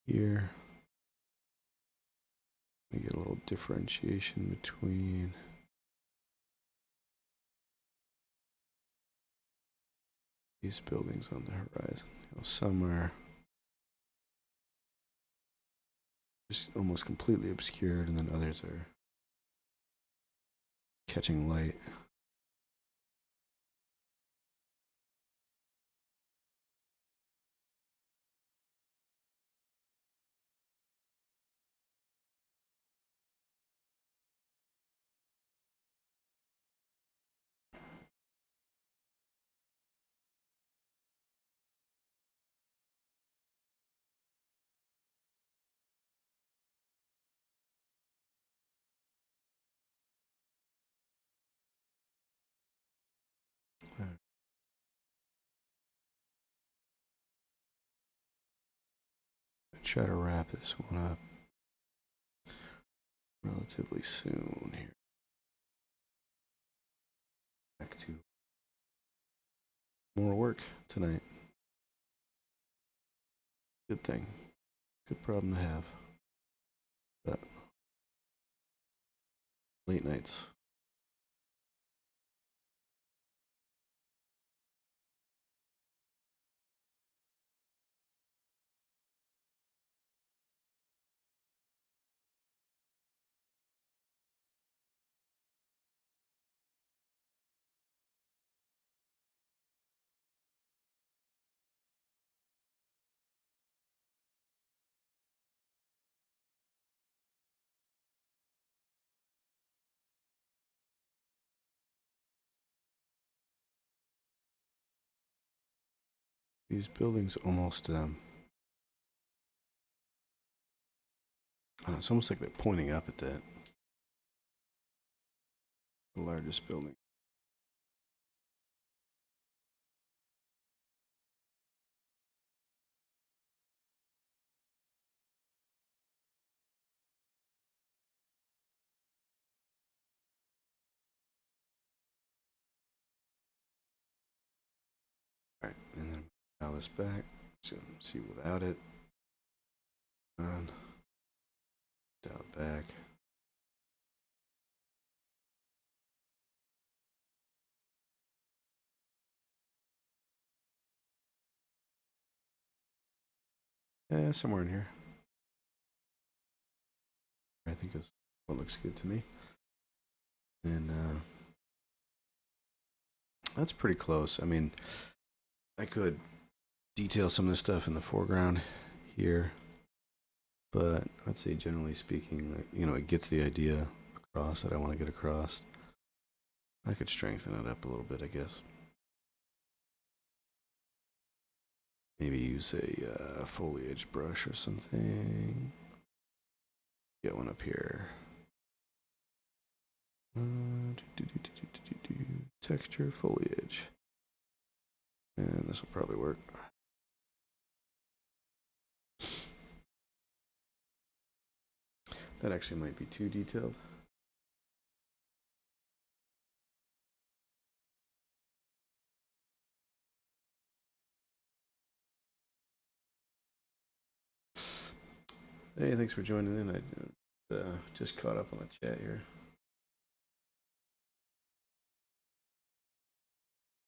Here, we get a little differentiation between these buildings on the horizon. Some are just almost completely obscured, and then others are catching light. Try to wrap this one up relatively soon here. Back to more work tonight. Good thing. Good problem to have. But late nights. These buildings almost, it's almost like they're pointing up at the largest building. Alright, and then dial this back. So see without it. On. Dial it back. Yeah, somewhere in here. I think is what looks good to me. And that's pretty close. I mean, I could detail some of this stuff in the foreground here, but I'd say generally speaking, it gets the idea across that I want to get across. I could strengthen it up a little bit, I guess. Maybe use a foliage brush or something. Get one up here. Texture, foliage. And this will probably work. That actually might be too detailed. Hey, thanks for joining in. I just caught up on the chat here.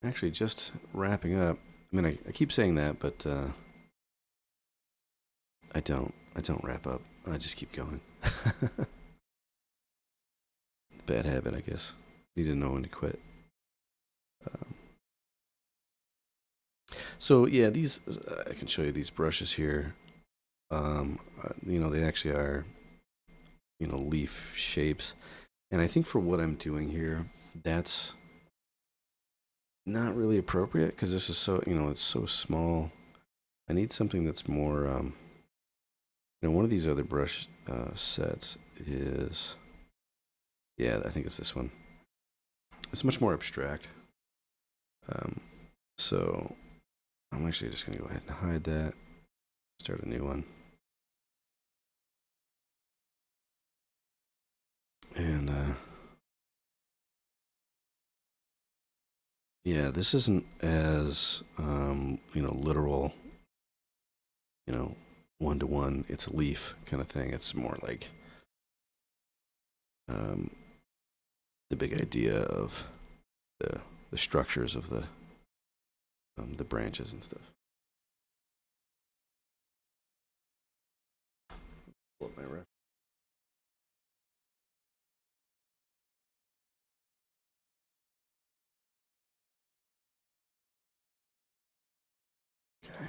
Actually, just wrapping up. I mean, I keep saying that, but I don't wrap up. I just keep going. Bad habit, I guess. Need to know when to quit. So yeah, these I can show you these brushes here. They actually are, leaf shapes, and I think for what I'm doing here, that's not really appropriate because this is so, it's so small. I need something that's more, one of these other brush sets is, yeah, I think it's this one. It's much more abstract. Um, so I'm actually just going to go ahead and hide that, start a new one. And yeah, this isn't as, literal, one to one. It's a leaf kind of thing. It's more like um, the big idea of the structures of the branches and stuff. Pull up my ref. Okay.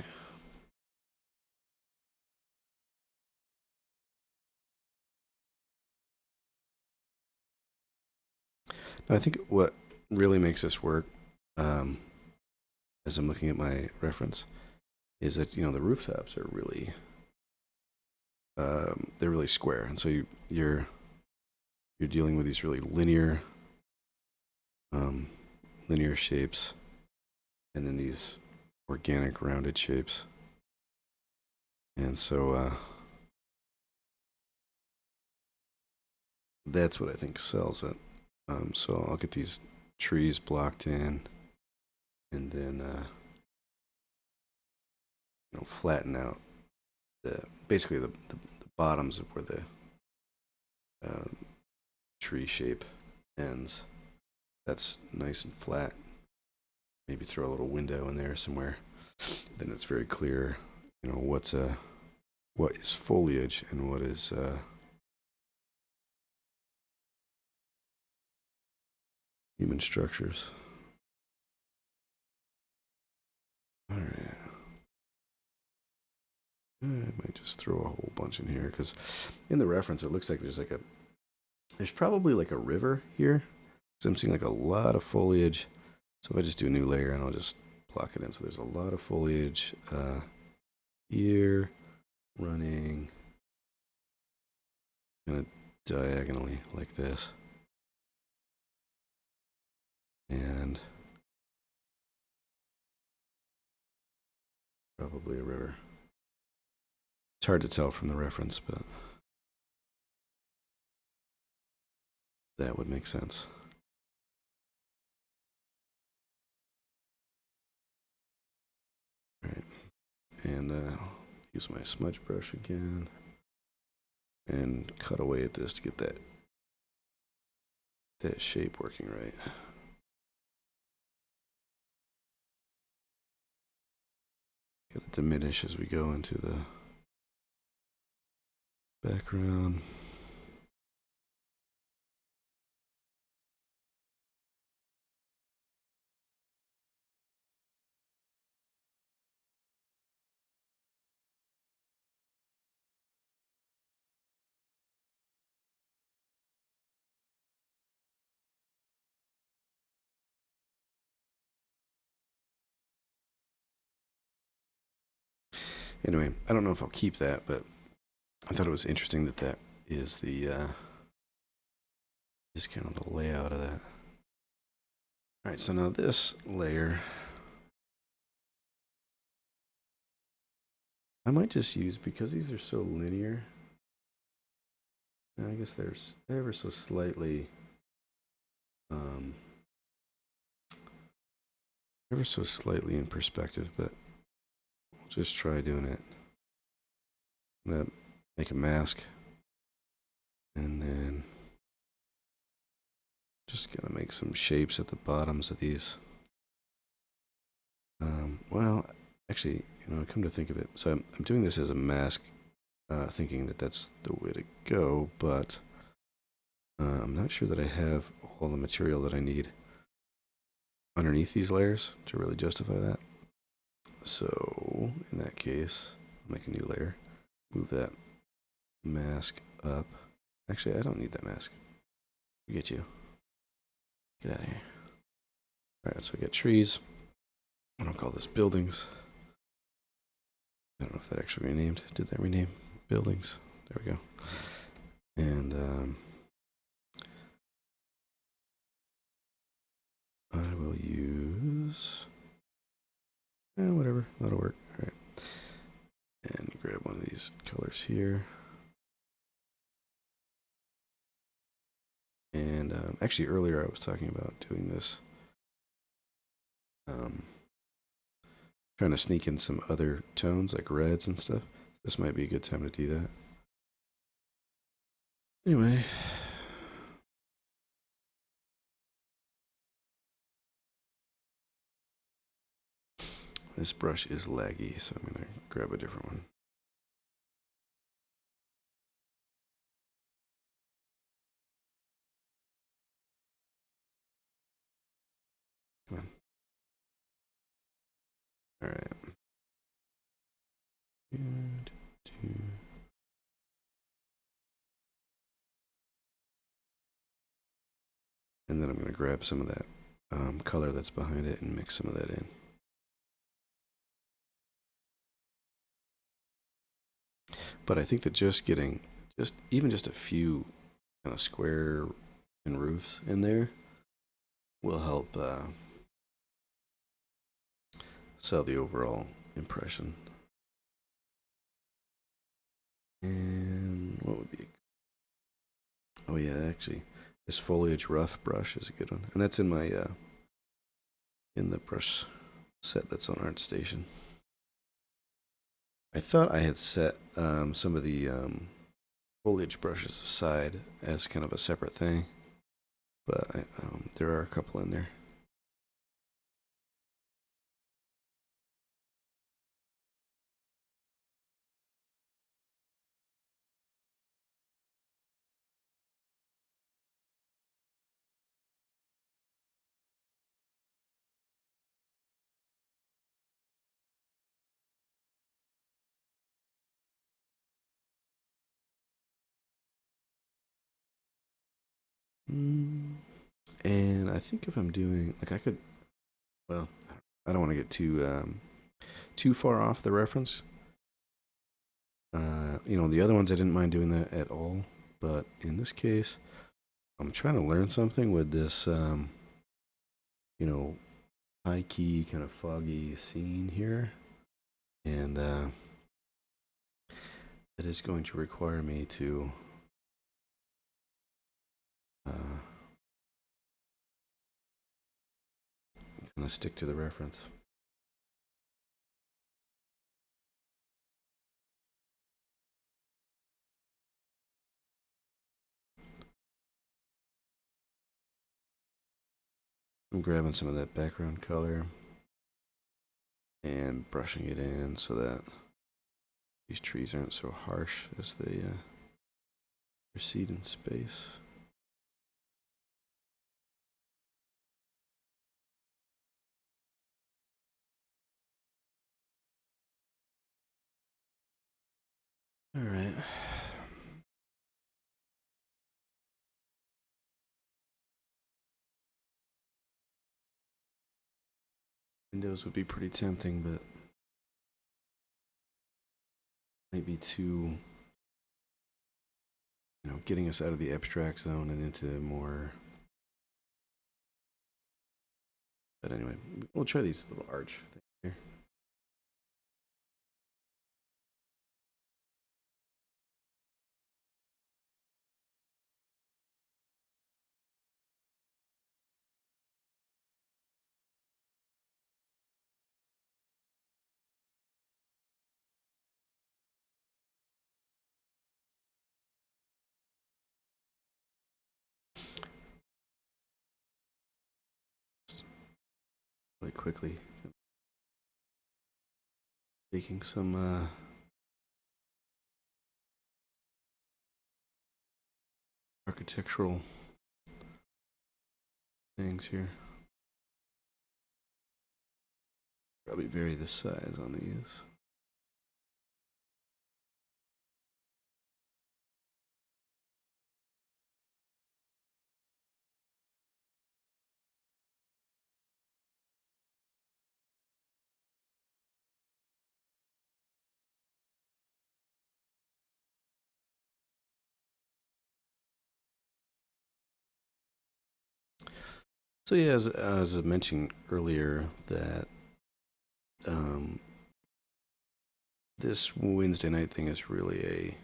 Now, I think what really makes this work, um, as I'm looking at my reference, is that the rooftops are really they're really square, and so you're dealing with these really um, linear shapes, and then these organic rounded shapes, and so that's what I think sells it. So I'll get these trees blocked in, and then flatten out basically the bottoms of where the um, tree shape ends. That's nice and flat. Maybe throw a little window in there somewhere. Then it's very clear, what is foliage and what is human structures. All right. I might just throw a whole bunch in here because in the reference it looks like there's probably like a river here. So I'm seeing like a lot of foliage. So if I just do a new layer and I'll just block it in. So there's a lot of foliage here running kind of diagonally like this. And probably a river. It's hard to tell from the reference, but that would make sense. All right. And use my smudge brush again and cut away at this to get that shape working right. Gotta diminish as we go into the background. Anyway, I don't know if I'll keep that, but I thought it was interesting that is the is kind of the layout of that. All right, so now this layer, I might just use, because these are so linear, I guess there's ever so slightly, in perspective, but we'll just try doing it. I'm gonna make a mask, and then just gonna make some shapes at the bottoms of these. Well, actually, come to think of it, so I'm doing this as a mask, thinking that that's the way to go, but I'm not sure that I have all the material that I need underneath these layers to really justify that. So in that case, I'll make a new layer, move that mask up. Actually, I don't need that mask. Forget you. Get out of here. All right, so we got trees. I don't call this buildings. I don't know if that actually renamed. Did that rename buildings? There we go. And I will use whatever, that'll work. All right, and grab one of these colors here. And actually, earlier I was talking about doing this, trying to sneak in some other tones like reds and stuff. This might be a good time to do that. Anyway. This brush is laggy, so I'm going to grab a different one. Come on. All right. And then I'm going to grab some of that color that's behind it and mix some of that in. But I think that just getting even just a few kind of square and roofs in there will help sell the overall impression. And what would be? Oh yeah, actually, this foliage rough brush is a good one, and that's in my in the brush set that's on ArtStation. I thought I had set some of the foliage brushes aside as kind of a separate thing, but there are a couple in there. And I think if I'm doing like I could, well, I don't want to get too far off the reference. The other ones I didn't mind doing that at all, but in this case, I'm trying to learn something with this, high key kind of foggy scene here, and it is going to require me to kind of stick to the reference. I'm grabbing some of that background color and brushing it in so that these trees aren't so harsh as they proceed in space. All right. Windows would be pretty tempting, but might be too, getting us out of the abstract zone and into more. But anyway, we'll try these little arch things here. Really quickly, taking some architectural things here. Probably vary the size on these. So yeah, as I mentioned earlier, that um, this Wednesday night thing is really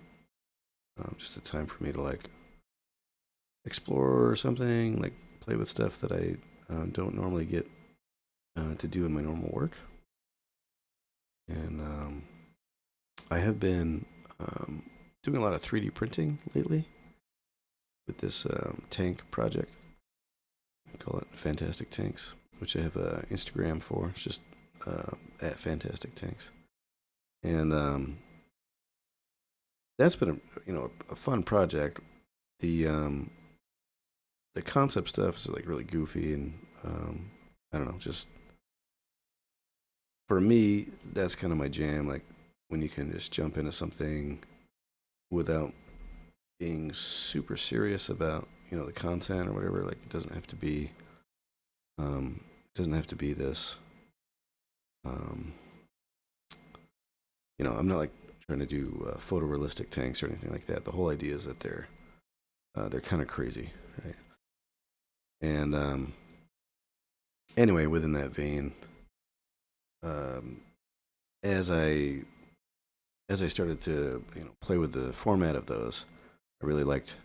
just a time for me to like explore something, like play with stuff that I don't normally get to do in my normal work. And I have been um, doing a lot of 3D printing lately with this tank project. I call it Fantastic Tanks, which I have a Instagram for. It's just at Fantastic Tanks, and that's been a fun project. The um, the concept stuff is like really goofy, and I don't know, just for me, that's kind of my jam. Like when you can just jump into something without being super serious about the content or whatever. Like it doesn't have to be this. Um, I'm not like trying to do photorealistic tanks or anything like that. The whole idea is that they're kind of crazy, right? And anyway, within that vein, um, as I as I started to play with the format of those, I really liked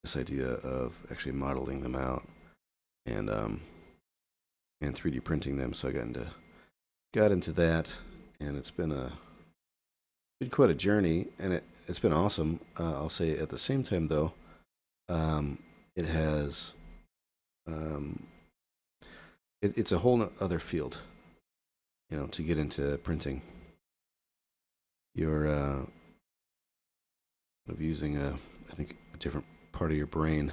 this idea of actually modeling them out and 3D printing them. So I got into that, and it's been quite a journey, and it's been awesome. I'll say at the same time though, it has um, it's a whole other field, to get into printing. You're of using I think a different part of your brain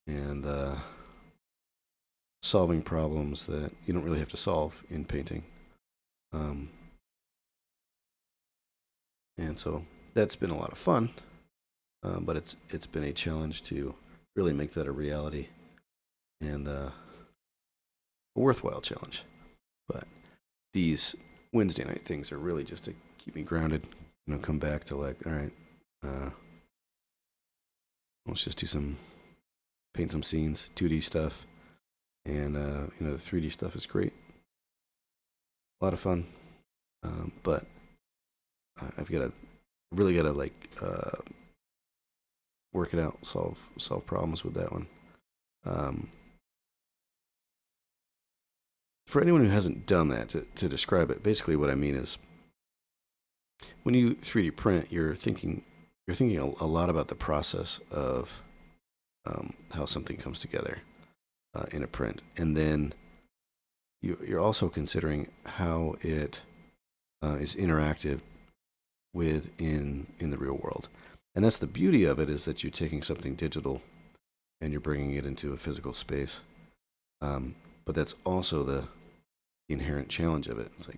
and solving problems that you don't really have to solve in painting. Um, and so that's been a lot of fun, but it's been a challenge to really make that a reality and a worthwhile challenge. But these Wednesday night things are really just to keep me grounded. Come back to like, all right, uh, let's just paint some scenes, 2D stuff, and the 3D stuff is great, a lot of fun. But I've got to really got to like work it out, solve problems with that one. Um, for anyone who hasn't done that, to describe it, basically what I mean is when you 3D print, you're thinking a lot about the process of how something comes together in a print, and then you're also considering how it is interactive in the real world. And that's the beauty of it, is that you're taking something digital and you're bringing it into a physical space. But that's also the inherent challenge of it. It's like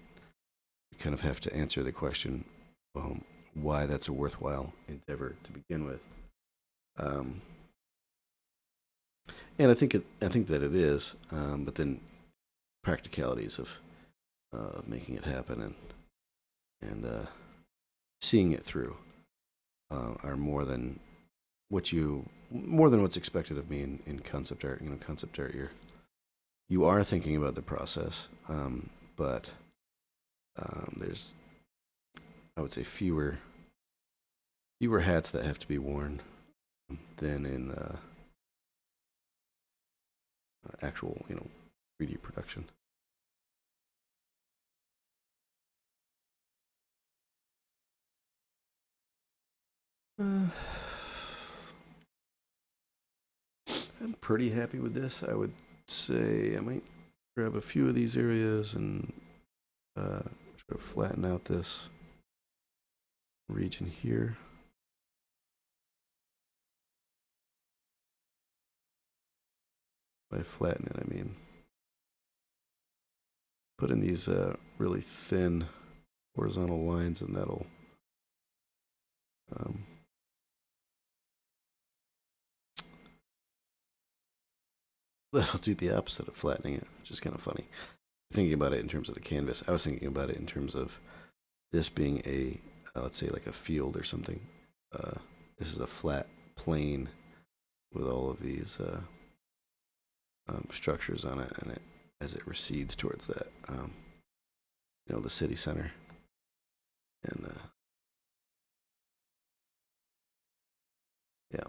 you kind of have to answer the question, why that's a worthwhile endeavor to begin with. Um, and I think that it is, but then practicalities of making it happen and seeing it through are more than what's expected of me in concept art. Concept art, you are thinking about the process, but there's, I would say, fewer hats that have to be worn than in actual 3D production. Uh, I'm pretty happy with this. I would say I might grab a few of these areas and try to flatten out this region here. By flatten it, I mean put in these really thin horizontal lines, and um, that'll do the opposite of flattening it, which is kind of funny. Thinking about it in terms of the canvas, I was thinking about it in terms of this being let's say like a field or something. This is a flat plane with all of these structures on it, and as it recedes towards that, the city center. And yeah,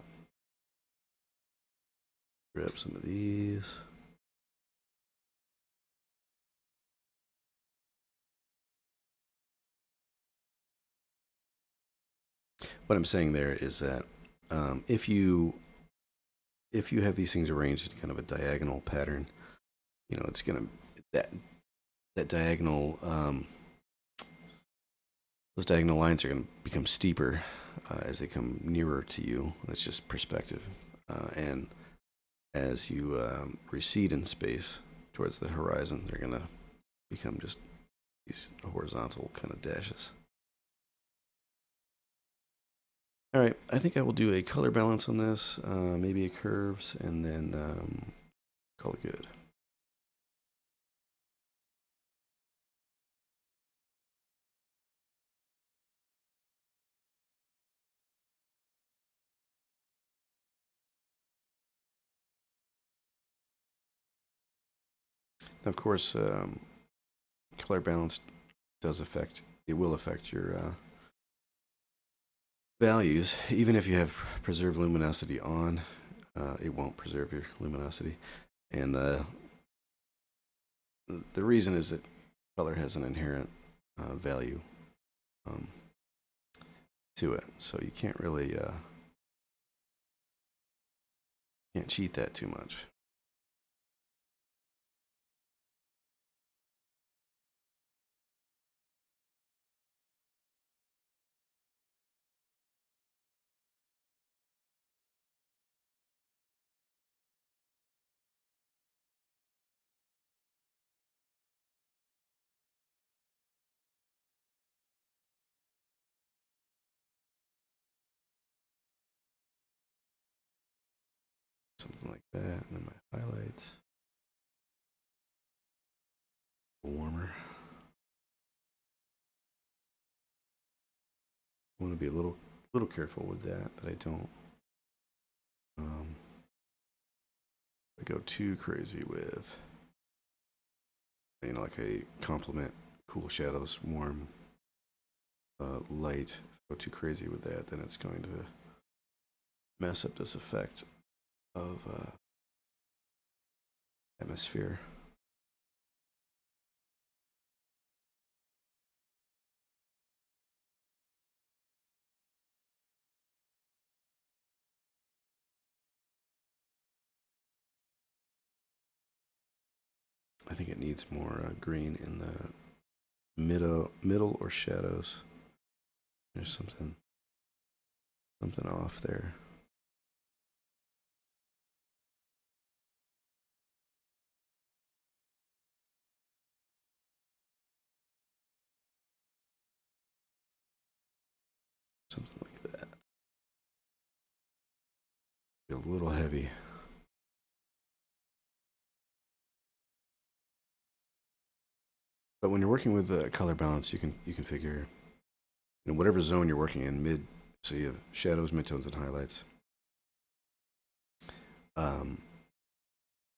grab some of these. What I'm saying there is that if you have these things arranged in kind of a diagonal pattern, it's gonna that diagonal those diagonal lines are going to become steeper as they come nearer to you. That's just perspective, and as you recede in space towards the horizon, they're going to become just these horizontal kind of dashes. All right, I think I will do a color balance on this, maybe a curves, and then call it good. Of course, color balance will affect your values. Even if you have preserve luminosity on, it won't preserve your luminosity. And the reason is that color has an inherent value to it, so you can't really can't cheat that too much. Something like that, and then my highlights warmer. I want to be a little careful with that I don't I go too crazy with like a complement, cool shadows, warm light. If I go too crazy with that, then it's going to mess up this effect of atmosphere. I think it needs more green in the middle or shadows. There's something off there. Something like that. Feel a little heavy. But when you're working with color balance, you can figure, whatever zone you're working in, mid. So you have shadows, midtones, and highlights.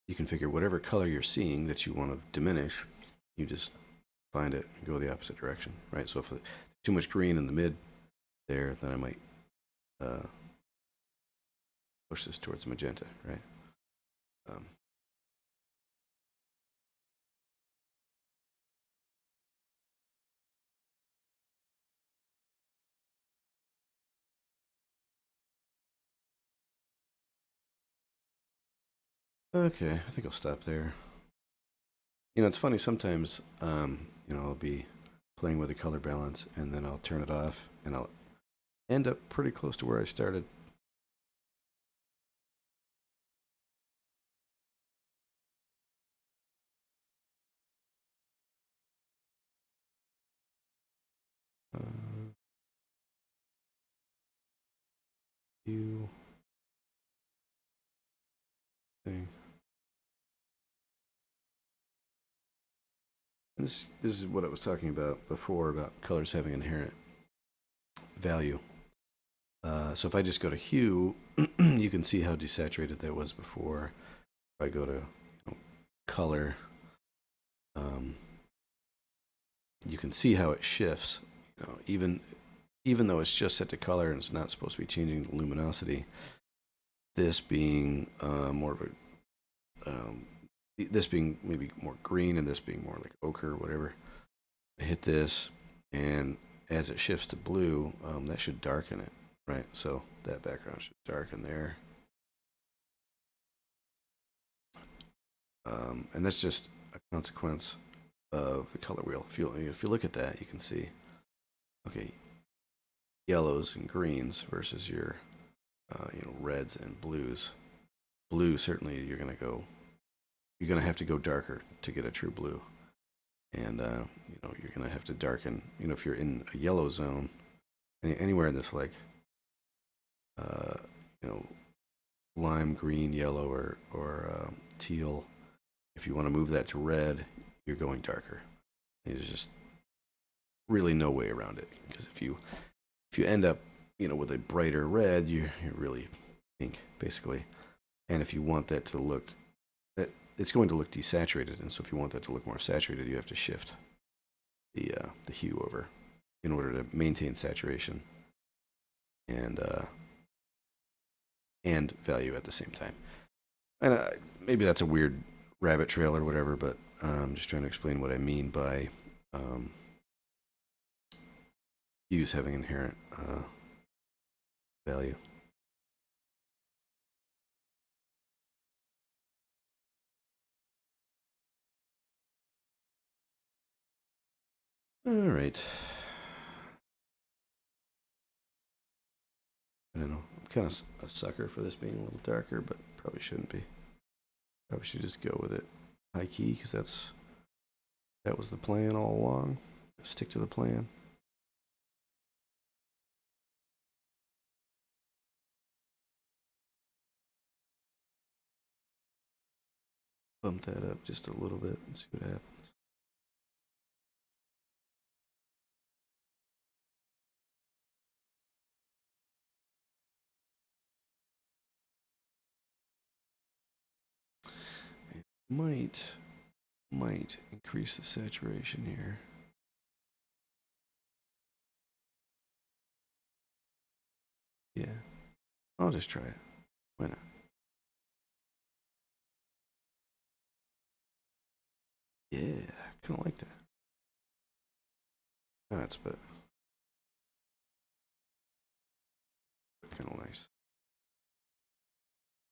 You can figure whatever color you're seeing that you want to diminish, you just find it and go the opposite direction, right? So if too much green in the mid there, then I might push this towards magenta, right? Okay, I think I'll stop there. It's funny sometimes, I'll be playing with the color balance and then I'll turn it off and I'll end up pretty close to where I started. You thing. This is what I was talking about before about colors having inherent value. So if I just go to hue, you can see how desaturated that was before. If I go to color, um, you can see how it shifts. You know, even though it's just set to color and it's not supposed to be changing the luminosity, this being more of a this being maybe more green and this being more like ochre or whatever. I hit this, and as it shifts to blue, that should darken it, right? So that background should darken there. And that's just a consequence of the color wheel. If you look at that, you can see, okay, yellows and greens versus your reds and blues. Blue, certainly you're gonna have to go darker to get a true blue, and you're gonna have to darken. If you're in a yellow zone, anywhere in this like uh, you know lime green, yellow, or teal. If you want to move that to red, you're going darker. There's just really no way around it, because if you end up with a brighter red, you're really pink basically. And if you want that to look, it's going to look desaturated, and so if you want that to look more saturated, you have to shift the hue over in order to maintain saturation and value at the same time. And maybe that's a weird rabbit trail or whatever, but I'm just trying to explain what I mean by hues having inherent value. All right. I don't know. I'm kind of a sucker for this being a little darker, but probably shouldn't be. Probably should just go with it high key, because that was the plan all along. Stick to the plan. Bump that up just a little bit and see what happens. It might increase the saturation here. Yeah, I'll just try it. Why not? Yeah, kind of like that. That's but kind of nice.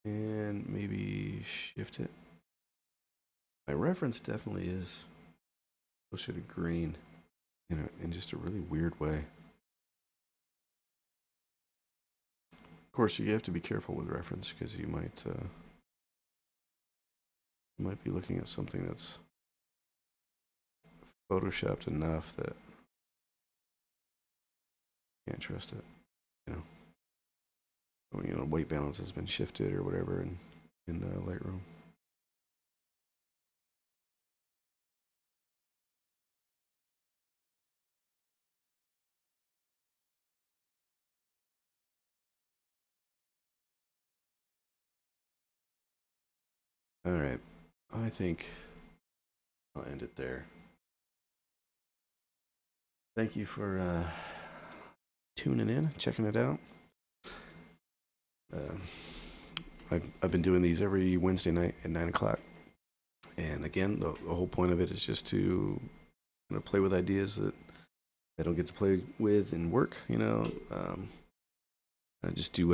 And maybe shift it. My reference definitely is closer to green in just a really weird way. Of course, you have to be careful with reference, because you might be looking at something that's photoshopped enough that you can't trust it. White balance has been shifted or whatever in Lightroom. All right, I think I'll end it there. Thank you for tuning in, checking it out. I've been doing these every Wednesday night at 9 o'clock, and again, the whole point of it is just to play with ideas that I don't get to play with in work. I just do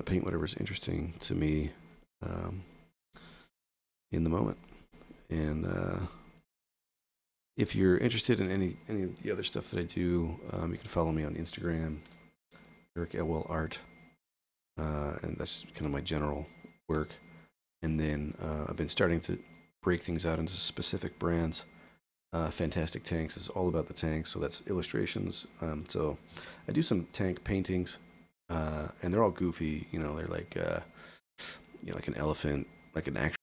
paint whatever's interesting to me in the moment. And if you're interested in any of the other stuff that I do, you can follow me on Instagram, Eric Elwell Art, and that's kind of my general work. And then I've been starting to break things out into specific brands. Fantastic Tanks is all about the tanks, so that's illustrations. So I do some tank paintings, and they're all goofy. They're like like an elephant, like an actual